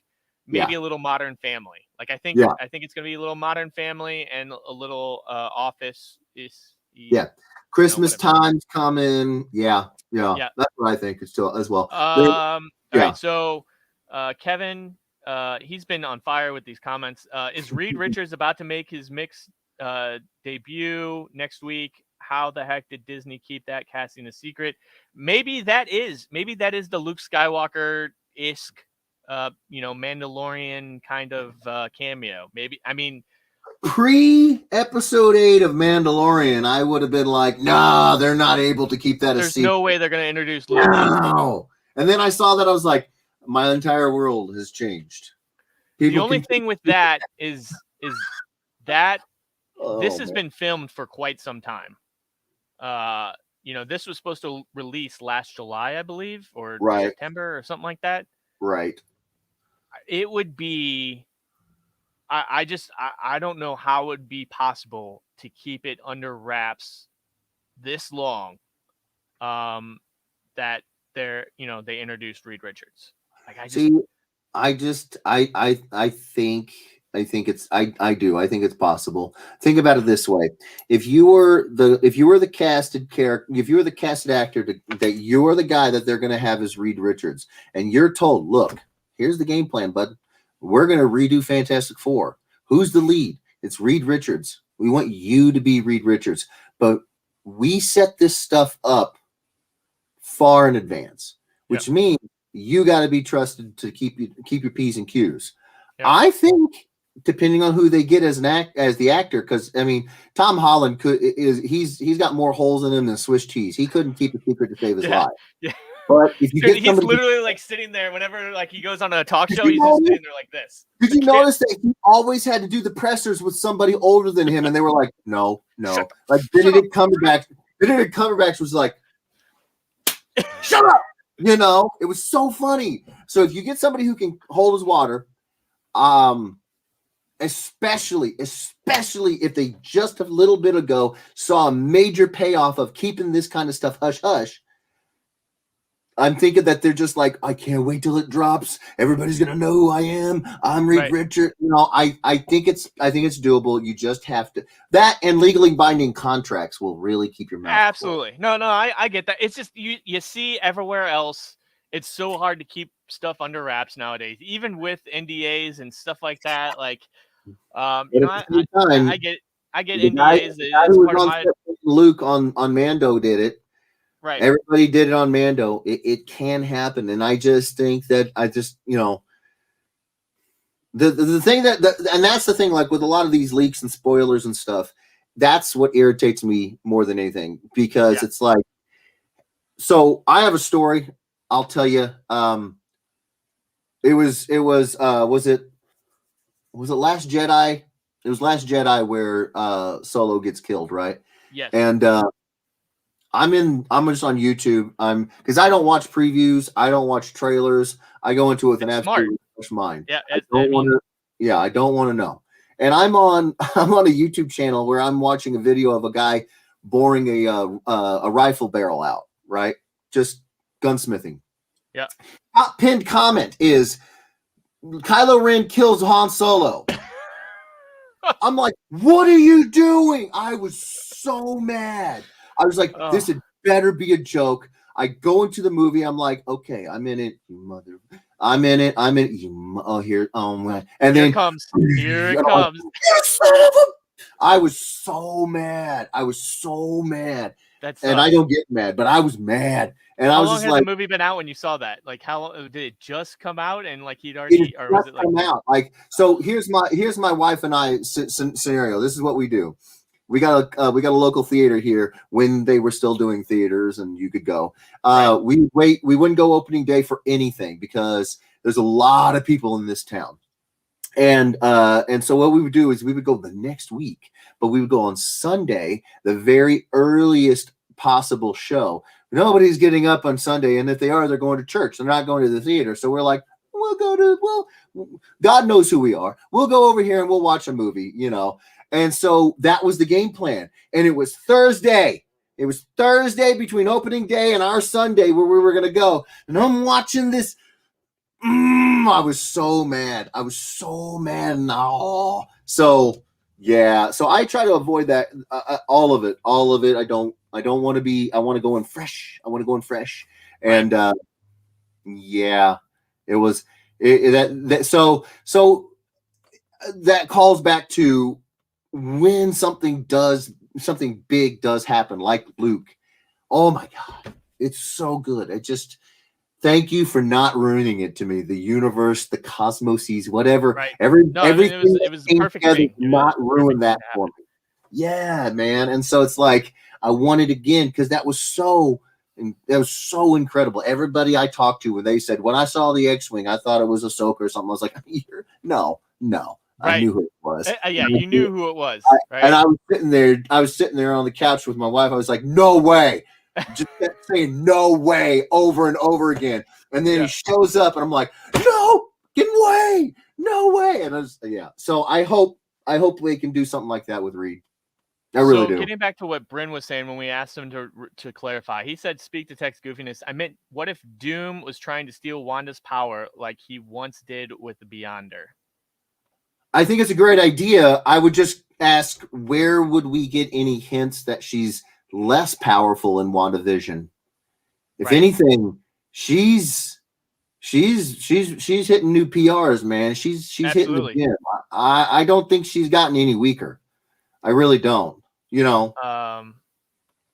maybe a little Modern Family. Like I think it's going to be a little Modern Family and a little Office is. Yeah. Christmas time's coming. Yeah. That's what I think as well. All right. So Kevin, he's been on fire with these comments. Is Reed Richards about to make his mix debut next week? How the heck did Disney keep that casting a secret? Maybe that is the Luke Skywalker-esque, Mandalorian kind of cameo. Maybe, I mean, pre-episode 8 of Mandalorian, I would have been like, nah, they're not able to keep that a secret. There's no way they're going to introduce Luke. No. And then I saw that, I was like, my entire world has changed. The only thing with that is that this has been filmed for quite some time. This was supposed to release last July, I believe, or September or something like that. Right. It would be. I don't know how it would be possible to keep it under wraps this long. That they introduced Reed Richards. Like I think it's possible. Think about it this way: if you were the casted character, if you were the casted actor that you're the guy that they're going to have as Reed Richards, and you're told, look, here's the game plan, bud. We're going to redo Fantastic Four. Who's the lead? It's Reed Richards. We want you to be Reed Richards, but we set this stuff up far in advance, which means you got to be trusted to keep your P's and Q's. Yep. I think depending on who they get as the actor, because I mean Tom Holland he's got more holes in him than Swiss cheese. He couldn't keep a secret to save his life. Yeah. But if you get he's literally like sitting there whenever like he goes on a talk show, he's just sitting there like this. Did you notice that he always had to do the pressers with somebody older than him, and they were like, no. Like Benedict Cumberbatch was like, shut up. It was so funny. So if you get somebody who can hold his water, especially if they just a little bit ago saw a major payoff of keeping this kind of stuff hush hush, I'm thinking that they're just like, I can't wait till it drops. Everybody's gonna know who I am. I'm Reed Richards. I think it's doable. You just have to that, and legally binding contracts will really keep your mouth. Absolutely. Closed. No, I get that. It's just you see everywhere else. It's so hard to keep stuff under wraps nowadays, even with NDAs and stuff like that. Like, I get NDAs. Luke on Mando did it. Right. Everybody did it on Mando. It can happen, and I just think that the thing and that's the thing. Like with a lot of these leaks and spoilers and stuff, that's what irritates me more than anything, because it's like, so I have a story. I'll tell you. Was it was it Last Jedi? It was Last Jedi where Solo gets killed, right? Yes. And I'm just on YouTube. Because I don't watch previews, I don't watch trailers. I go into it with an absolutely fresh mind. Yeah, I don't want to know. And I'm on a YouTube channel where I'm watching a video of a guy boring a rifle barrel out, right? Just gunsmithing. Yeah. Top pinned comment is Kylo Ren kills Han Solo. I'm like, what are you doing? I was so mad. I was like, this had better be a joke. I go into the movie. I'm like, okay, I'm in it, you mother. I'm in it. You. Oh, here. Oh man. And here then it comes. Here it comes. I was so mad. And I don't get mad, but I was mad. And I was just like, how long had the movie been out when you saw that? Like, how long did it just come out? And like he'd already, or was it like come out? Like, so here's my wife and I scenario. This is what we do. We got a local theater here when they were still doing theaters and you could go. We wouldn't go opening day for anything because there's a lot of people in this town. And so what we would do is we would go the next week, but we would go on Sunday, the very earliest possible show. Nobody's getting up on Sunday, and if they are, they're going to church. They're not going to the theater. So we're like, God knows who we are. We'll go over here and we'll watch a movie, you know. And so that was the game plan. And it was Thursday. It was Thursday between opening day and our Sunday where we were going to go. And I'm watching this. I was so mad. No. So yeah. So I try to avoid that. All of it. I don't want to be. I want to go in fresh. And yeah, it was So that calls back to when something big does happen, like Luke. Oh my God, it's so good. It just. Thank you for not ruining it to me. The universe, the cosmoses, whatever. Right. Everything it was the perfect thing. Not ruin that for me. Yeah, man. And so it's like I want it again because that was so incredible. Everybody I talked to when they said when I saw the X-wing, I thought it was Ahsoka or something. I was like, no. Right. I knew who it was. Yeah, you knew who it was. Right? And I was sitting there on the couch with my wife. I was like, no way. Just kept saying no way over and over again. And then he shows up and I'm like, no way. And I was, so I hope we can do something like that with Reed. I really do. Getting back to what Bryn was saying when we asked him to clarify, he said, speak to text goofiness. I meant, what if Doom was trying to steal Wanda's power like he once did with the Beyonder? I think it's a great idea. I would just ask, where would we get any hints that she's less powerful in WandaVision? If anything, she's hitting new PRs, man. She's hitting the gym. I don't think she's gotten any weaker. I really don't. You know.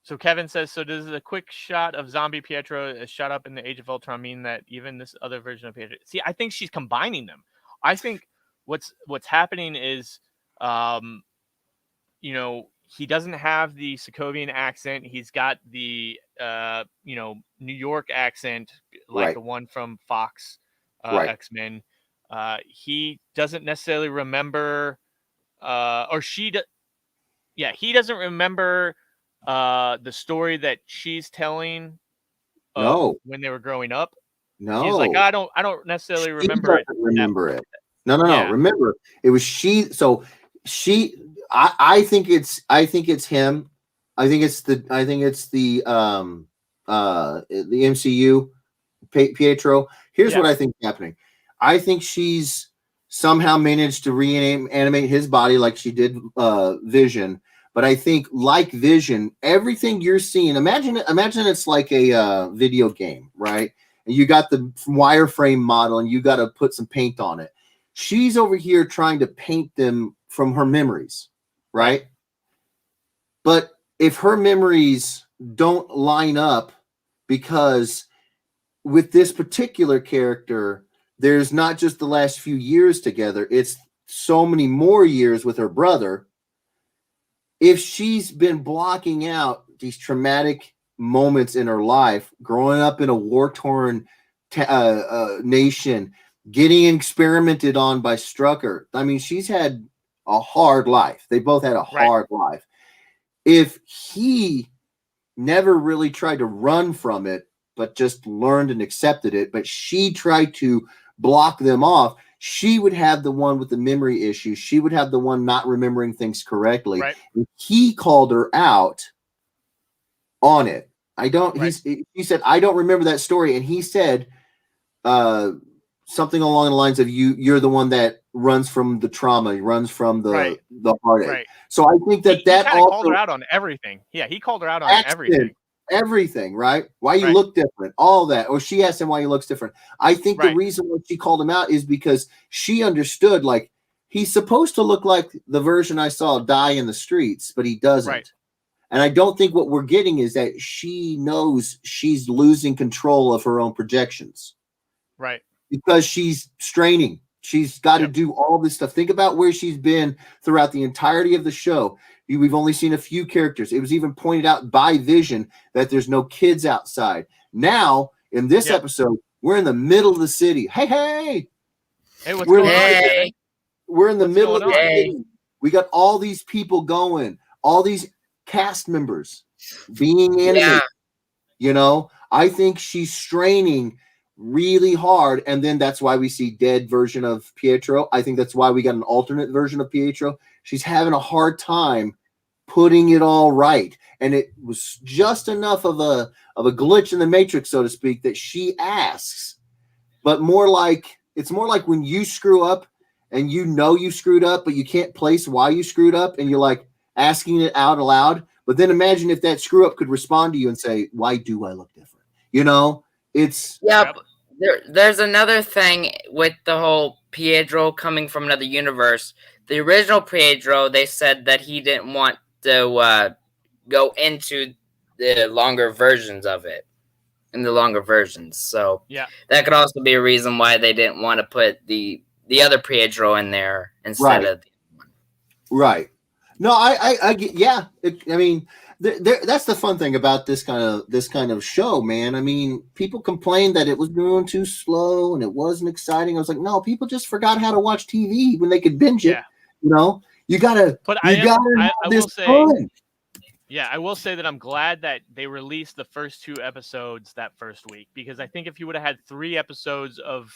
So Kevin says, so does a quick shot of zombie Pietro shot up in the Age of Ultron mean that even this other version of Pietro? See, I think she's combining them. I think what's happening is, he doesn't have the Sokovian accent. He's got the, New York accent, like the one from Fox X-Men. He doesn't necessarily remember, he doesn't remember the story that she's telling when they were growing up. No. He's like, I don't necessarily remember it. Remember it. No. Remember, it was she. So I think it's him. I think it's the MCU Pietro. Here's what I think is happening. I think she's somehow managed to reanimate his body like she did Vision. But I think like Vision, everything you're seeing, imagine it's like a video game, right? And you got the wireframe model and you got to put some paint on it. She's over here trying to paint them from her memories, right? But if her memories don't line up, because with this particular character, there's not just the last few years together, it's so many more years with her brother. If she's been blocking out these traumatic moments in her life, growing up in a war-torn nation, getting experimented on by Strucker. I mean, she's had a hard life. They both had a hard life. If he never really tried to run from it, but just learned and accepted it, but she tried to block them off, she would have the one with the memory issues. She would have the one not remembering things correctly. And he called her out on it. He said, I don't remember that story. And he said something along the lines of you're the one that runs from the trauma, runs from the heartache. So I think that he also called her out on everything. Yeah, he called her out on everything, right? Why you look different, all that. Or she asked him why he looks different. I think the reason why she called him out is because she understood, like, he's supposed to look like the version I saw die in the streets, but he doesn't. And I don't think what we're getting is that she knows she's losing control of her own projections. Right. Because she's straining. She's got to do all this stuff. Think about where she's been throughout the entirety of the show. We've only seen a few characters. It was even pointed out by Vision that there's no kids outside. Now, in this episode, we're in the middle of the city. Hey, what's going on? We're in the middle of the city. We got all these people going, all these cast members being animated. You know, I think she's straining really hard, and then that's why we see dead version of Pietro. I think that's why we got an alternate version of Pietro. She's having a hard time putting it all right, and it was just enough of a glitch in the matrix, so to speak, that she asks. But it's more like when you screw up and you know you screwed up, but you can't place why you screwed up, and you're like asking it out aloud. But then imagine if that screw up could respond to you and say, why do I look different? You know, it's There's another thing with the whole Pietro coming from another universe. The original Pietro, they said that he didn't want to go into the longer versions of it, in the longer versions. So that could also be a reason why they didn't want to put the other Pietro in there instead of the one. Right. No, I get, I mean, that's the fun thing about this kind of show, man. I mean, people complained that it was going too slow and it wasn't exciting. I was like, no, people just forgot how to watch TV when they could binge it. You know, you gotta. But I will say, I will say that I'm glad that they released the first 2 episodes that first week, because I think if you would have had 3 episodes of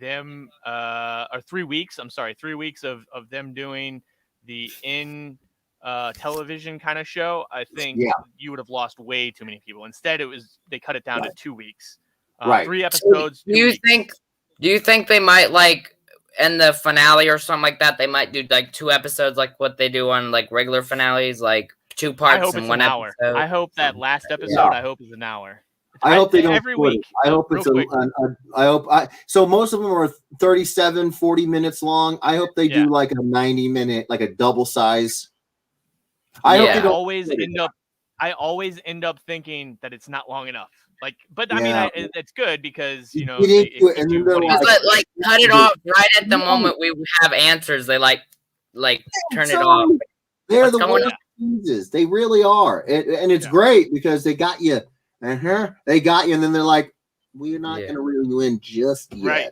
them, or 3 weeks, 3 weeks of them doing the television kind of show, I think you would have lost way too many people. Instead, they cut it down to 2 weeks. 3 episodes. Do you think they might, like, in the finale or something like that, they might do like 2 episodes, like what they do on like regular finales, like 2 parts in 1 hour. Episode? I hope that last episode, I hope is an hour. I hope they don't every week. I hope it's so most of them are 37, 40 minutes long. I hope they do like a 90-minute, like a double size. I always end up thinking that it's not long enough. Like, but I mean, it's good because you know, cut it off right at the moment we have answers. They like turn it off. They're the worst teases. They really are, and it's great because they got you. They got you, and then they're like, "We're not going to reel you in just yet. Right.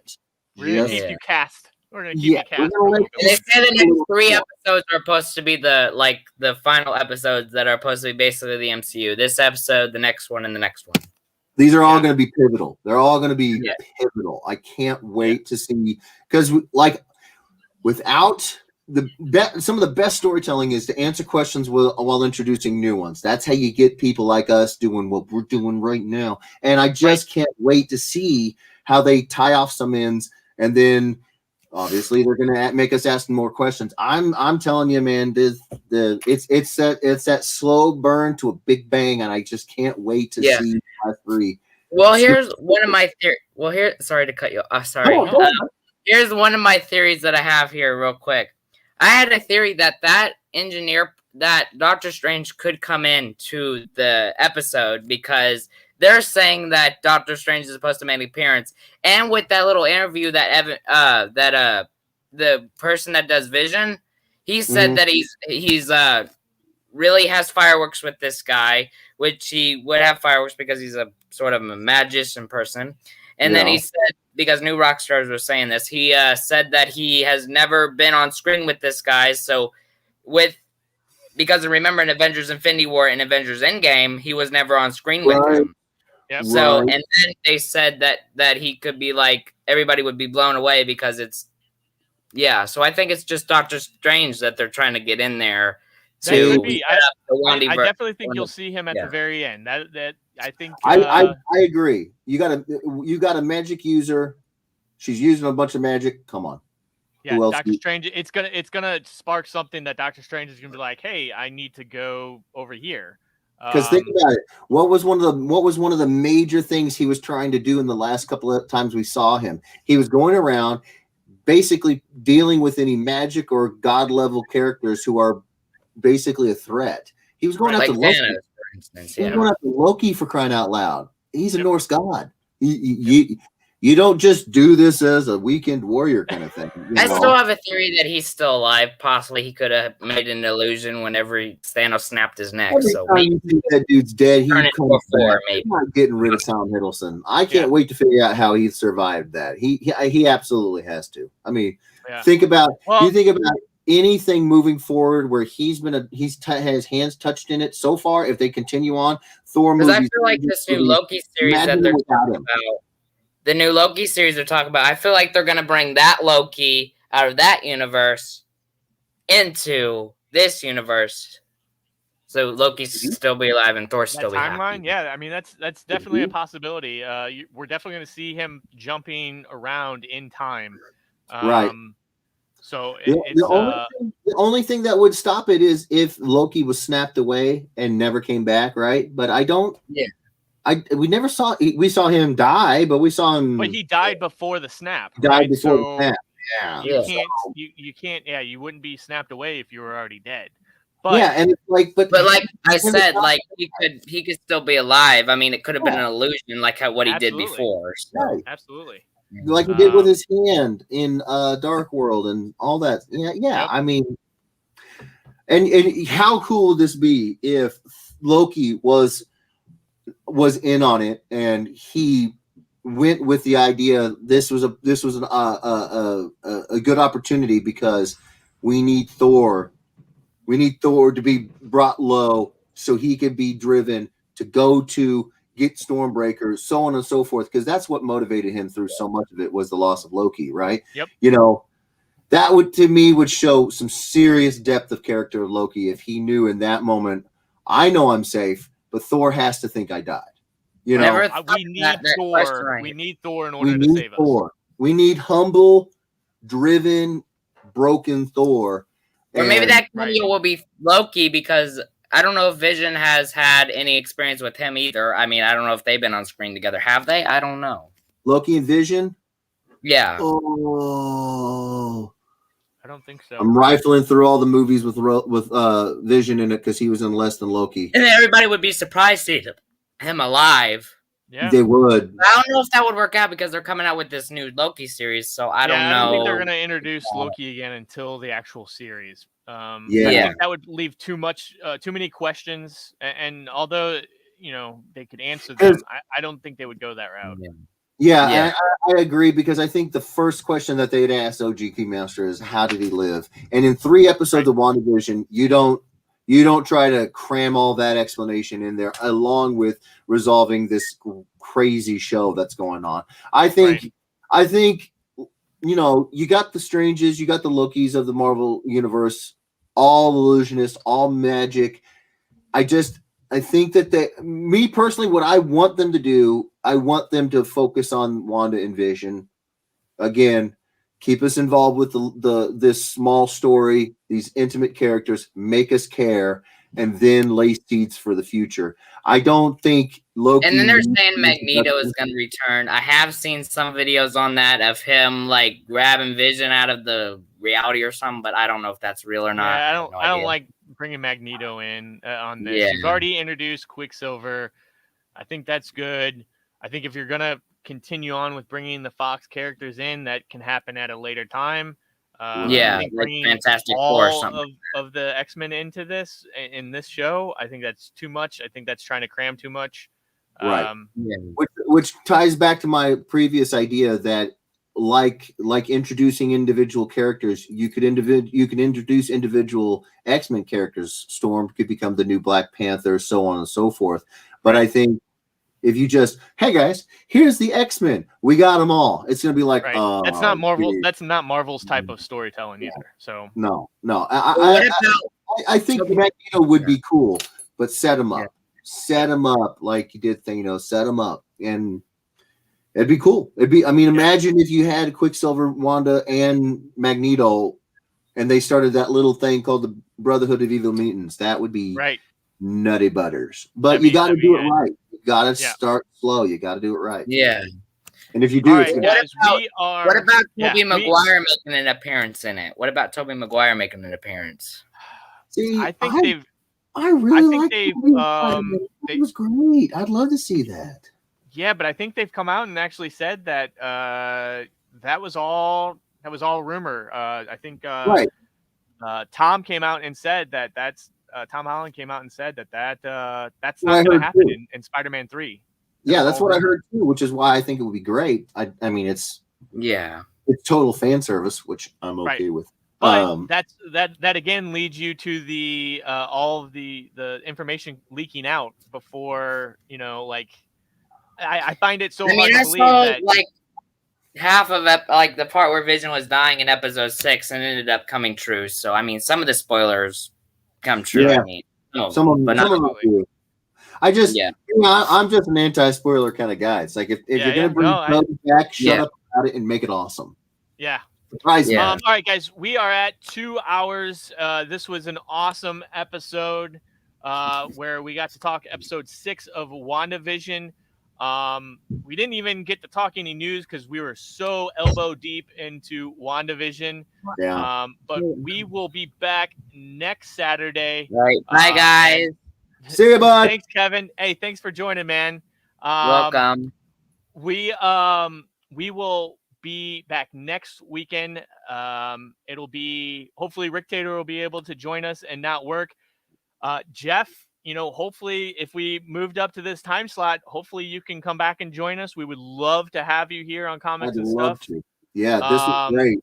We're going to keep you cast. We're going to keep you cast." They say the next 3 episodes are supposed to be the final episodes that are supposed to be basically the MCU. This episode, the next one, and the next one. These are all going to be pivotal. They're all going to be pivotal. I can't wait to see, because like without some of the best storytelling is to answer questions while introducing new ones. That's how you get people like us doing what we're doing right now. And I just can't wait to see how they tie off some ends, and then obviously they're going to make us ask more questions. I'm telling you, man, it's that slow burn to a big bang, and I just can't wait to see part 3. Well, here's one of my theories. Sorry to cut you off. Sorry. Here's one of my theories that I have here, real quick. I had a theory that engineer, that Doctor Strange could come in to the episode because they're saying that Doctor Strange is supposed to make an appearance, and with that little interview that the person that does Vision, he said that he's really has fireworks with this guy, which he would have fireworks because he's a sort of a magician person, and then he said because New Rockstars was saying this. He said that he has never been on screen with this guy. So because remember in Avengers Infinity War and Avengers Endgame, he was never on screen with him. Yep. So, and then they said that he could be like, everybody would be blown away because it's, so I think it's just Doctor Strange that they're trying to get in there. That could be. I definitely think you'll see him at the very end. That I think. I agree. You got a magic user. She's using a bunch of magic. Come on. Yeah, Doctor Strange. It's gonna spark something that Doctor Strange is gonna be like, hey, I need to go over here. Because think about it. What was one of the major things he was trying to do in the last couple of times we saw him? He was going around, basically dealing with any magic or god level characters who are basically a threat. He was going after Loki. Thanos, for instance, He was going after Loki, for crying out loud. He's a Norse god. You don't just do this as a weekend warrior kind of thing. I still have a theory that he's still alive. Possibly he could have made an illusion whenever Thanos snapped his neck. Every time you think that dude's dead, he comes back. I'm not getting rid of Tom Hiddleston. I can't wait to figure out how he survived that. He absolutely has to. I mean, think about anything moving forward where he's had his hands touched in it so far. If they continue on, Thor movies. Because I feel like this new Loki series that they're talking about. The new Loki series they're talking about, I feel like they're going to bring that Loki out of that universe into this universe. So Loki still be alive and Thor still be happy. Yeah, I mean, that's definitely a possibility. We're definitely going to see him jumping around in time. Right. So the only thing that would stop it is if Loki was snapped away and never came back, right? But I don't... Yeah. We saw him die, but we saw him. But he died before the snap. Died before the snap. Yeah. You can't. Yeah, you wouldn't be snapped away if you were already dead. But and it's like, but like I said, like he could still be alive. I mean, it could have been an illusion, like what he did before. So. Right. Absolutely. Like he did with his hand in Dark World and all that. Yeah. Yep. I mean, and how cool would this be if Loki was in on it and he went with the idea this was a good opportunity because we need Thor to be brought low so he can be driven to go to get Stormbreaker, so on and so forth, because that's what motivated him through so much of it was the loss of Loki, right? Yep. That would show some serious depth of character of Loki if he knew in that moment, I know I'm safe, but Thor has to think I died. We need Thor. We need Thor in order to save us. We need humble, driven, broken Thor. Or maybe that cameo will be Loki because I don't know if Vision has had any experience with him either. I mean, I don't know if they've been on screen together. Have they? I don't know. Loki and Vision? Yeah. Oh. I don't think so. I'm rifling through all the movies with Vision in it because he was in less than Loki. And then everybody would be surprised to see him alive. Yeah, they would. I don't know if that would work out because they're coming out with this new Loki series, so I don't know. I don't think they're going to introduce Loki again until the actual series. I think that would leave too many questions. And although they could answer them, I don't think they would go that route. Yeah. I agree because I think the first question that they'd ask OG Keymaster is how did he live? And in 3 episodes of WandaVision, you don't try to cram all that explanation in there along with resolving this crazy show that's going on. I think you got the Stranges, you got the Lokis of the Marvel universe, all illusionists, all magic. I think that me personally, what I want them to do, I want them to focus on Wanda and Vision. Again, keep us involved with this small story, these intimate characters, make us care, and then lay seeds for the future. I don't think Loki. And then they're saying Magneto is going to return. I have seen some videos on that of him like grabbing Vision out of the reality or something, but I don't know if that's real or not. Yeah, I don't like bringing Magneto in on this. Yeah. You've already introduced Quicksilver. I think that's good. I think if you're going to continue on with bringing the Fox characters in, that can happen at a later time. Like Fantastic Four or something. Of the X-Men into this in this show, I think that's too much. I think that's trying to cram too much. Right. Yeah. Which ties back to my previous idea that like introducing individual characters, you could introduce individual X-Men characters. Storm could become the new Black Panther, so on and so forth. But I think if you just, hey guys, here's the X-Men, we got them all, it's gonna be like, right. That's not Marvel. That's not Marvel's type of storytelling either. So no. I think Toby- Magneto would be cool, but set him up. Yeah. Set him up like you did Thanos. Set him up, and it'd be cool. Imagine if you had Quicksilver, Wanda, and Magneto, and they started that little thing called the Brotherhood of Evil Mutants. That would be right. nutty butters. But you got to do it right. You got to start slow. You got to do it right. Yeah. And if you do, all right, it's guys, What about Tobey yeah, Maguire making an appearance in it? What about Tobey Maguire making an appearance? see, I think they've. I really think like they've, it was great. I'd love to see that. Yeah, but I think they've come out and actually said that that was all rumor. I think Right. Tom came out and said that's Tom Holland came out and said that's Well, not I going to heard happen too. in Spider-Man 3. Yeah, that's what I heard too, which is why I think it would be great. I mean, it's total fan service, which I'm okay with. But that again leads you to the all of the information leaking out before, like I find it so hard to believe that like half of it, like the part where Vision was dying in episode 6 and ended up coming true. So I mean, some of the spoilers come true. Yeah. I mean, some of them do. I'm just an anti-spoiler kind of guy. It's like if you're gonna bring Toby back, shut up about it and make it awesome. Yeah. Surprise me. All right, guys, we are at 2 hours. This was an awesome episode where we got to talk episode 6 of WandaVision. We didn't even get to talk any news because we were so elbow deep into WandaVision. Yeah. But we will be back next Saturday. Right. Bye, guys. See you, bud. Thanks, Kevin. Hey, thanks for joining, man. Welcome. We will be back next weekend. It'll be hopefully Rick Tater will be able to join us and not work. Jeff, hopefully if we moved up to this time slot, hopefully you can come back and join us. We would love to have you here on Comics and Stuff. To. Yeah, this is great.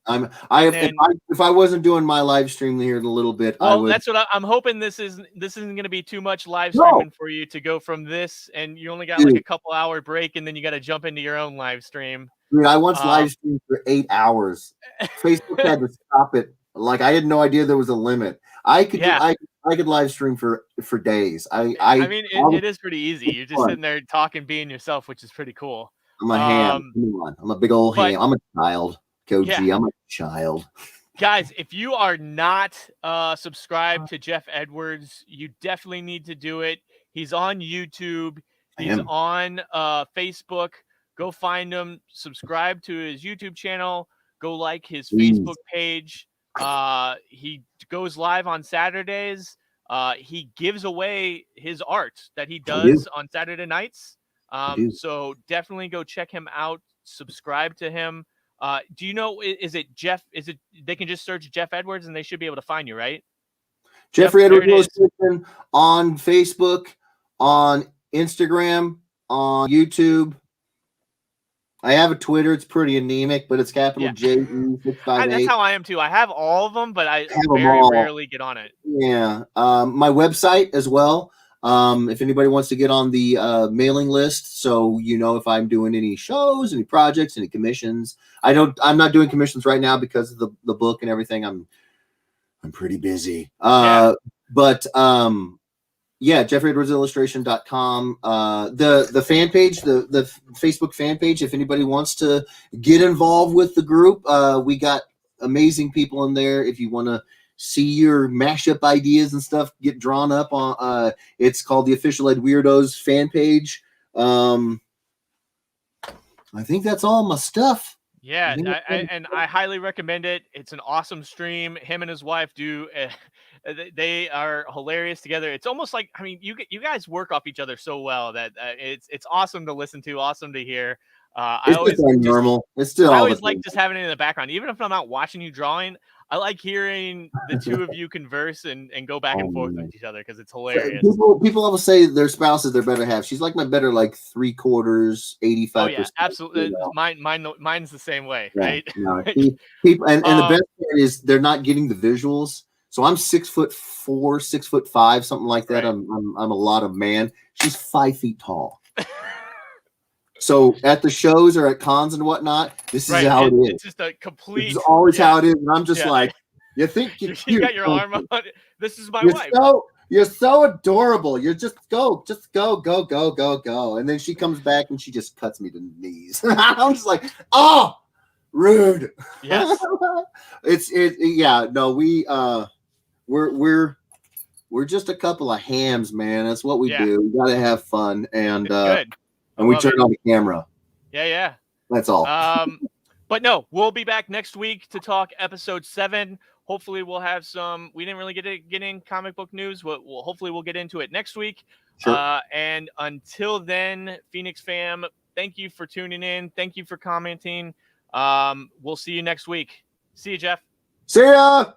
If I wasn't doing my live stream here in a little bit, I would. That's what I'm hoping. This isn't going to be too much live streaming for you to go from this, and you only got like a couple hour break, and then you got to jump into your own live stream. Dude, I once live streamed for 8 hours. Facebook had to stop it. Like I had no idea there was a limit. I could live stream for days. I mean, it is pretty easy. You're just sitting there talking, being yourself, which is pretty cool. I'm a ham. I'm a big old ham. I'm a child. Coach G, I'm a child. Guys, if you are not subscribed to Jeff Edwards, you definitely need to do it. He's on YouTube. He's on Facebook. Go find him. Subscribe to his YouTube channel. Go like his Facebook page. He goes live on Saturdays. He gives away his art that he does on Saturday nights. So definitely go check him out. Subscribe to him. Do you know, is it Jeff? Is it, they can just search Jeff Edwards and they should be able to find you, right? Jeffrey Edwards on Facebook, on Instagram, on YouTube. I have a Twitter. It's pretty anemic, but it's capital JE658. That's how I am too. I have all of them, but I very rarely get on it. Yeah. My website as well. If anybody wants to get on the mailing list, so if I'm doing any shows, any projects, any commissions. I'm not doing commissions right now because of the book and everything. I'm pretty busy. But JeffreyEdwardsIllustration.com. The fan page, the Facebook fan page, if anybody wants to get involved with the group, we got amazing people in there. If you want to see your mashup ideas and stuff get drawn up on, it's called the Official Ed Weirdos fan page. I think that's all my stuff. Yeah, I highly recommend it. It's an awesome stream. Him and his wife do. They are hilarious together. It's almost like, I mean, you guys work off each other so well that it's awesome to listen to, awesome to hear. It's always normal. It's still. I always like just having it in the background, even if I'm not watching you drawing. I like hearing the two of you converse and go back and forth with each other because it's hilarious. People always say their spouses they're better half. She's like my better like 3/4, 85%. Oh yeah, absolutely. Mine's the same way, right? No, people and the best part is they're not getting the visuals. So I'm 6'4", 6'5", something like that. Right. I'm a lot of man. She's 5 feet tall. So at the shows or at cons and whatnot, this is how it is. It's just a complete. It's always how it is, and I'm just like, you think you're cute. You got your arm on. This is my wife. You're so adorable. You're just go, and then she comes back and she just cuts me to the knees. I'm just like, oh, rude. Yes. We're just a couple of hams, man. That's what we do. We gotta have fun, and good. And we turn on the camera. Yeah. That's all. But no, we'll be back next week to talk episode 7. Hopefully we'll have some. We didn't really get in comic book news. Hopefully we'll get into it next week. Sure. And until then, Fenix Fam, thank you for tuning in. Thank you for commenting. We'll see you next week. See you, Jeff. See ya.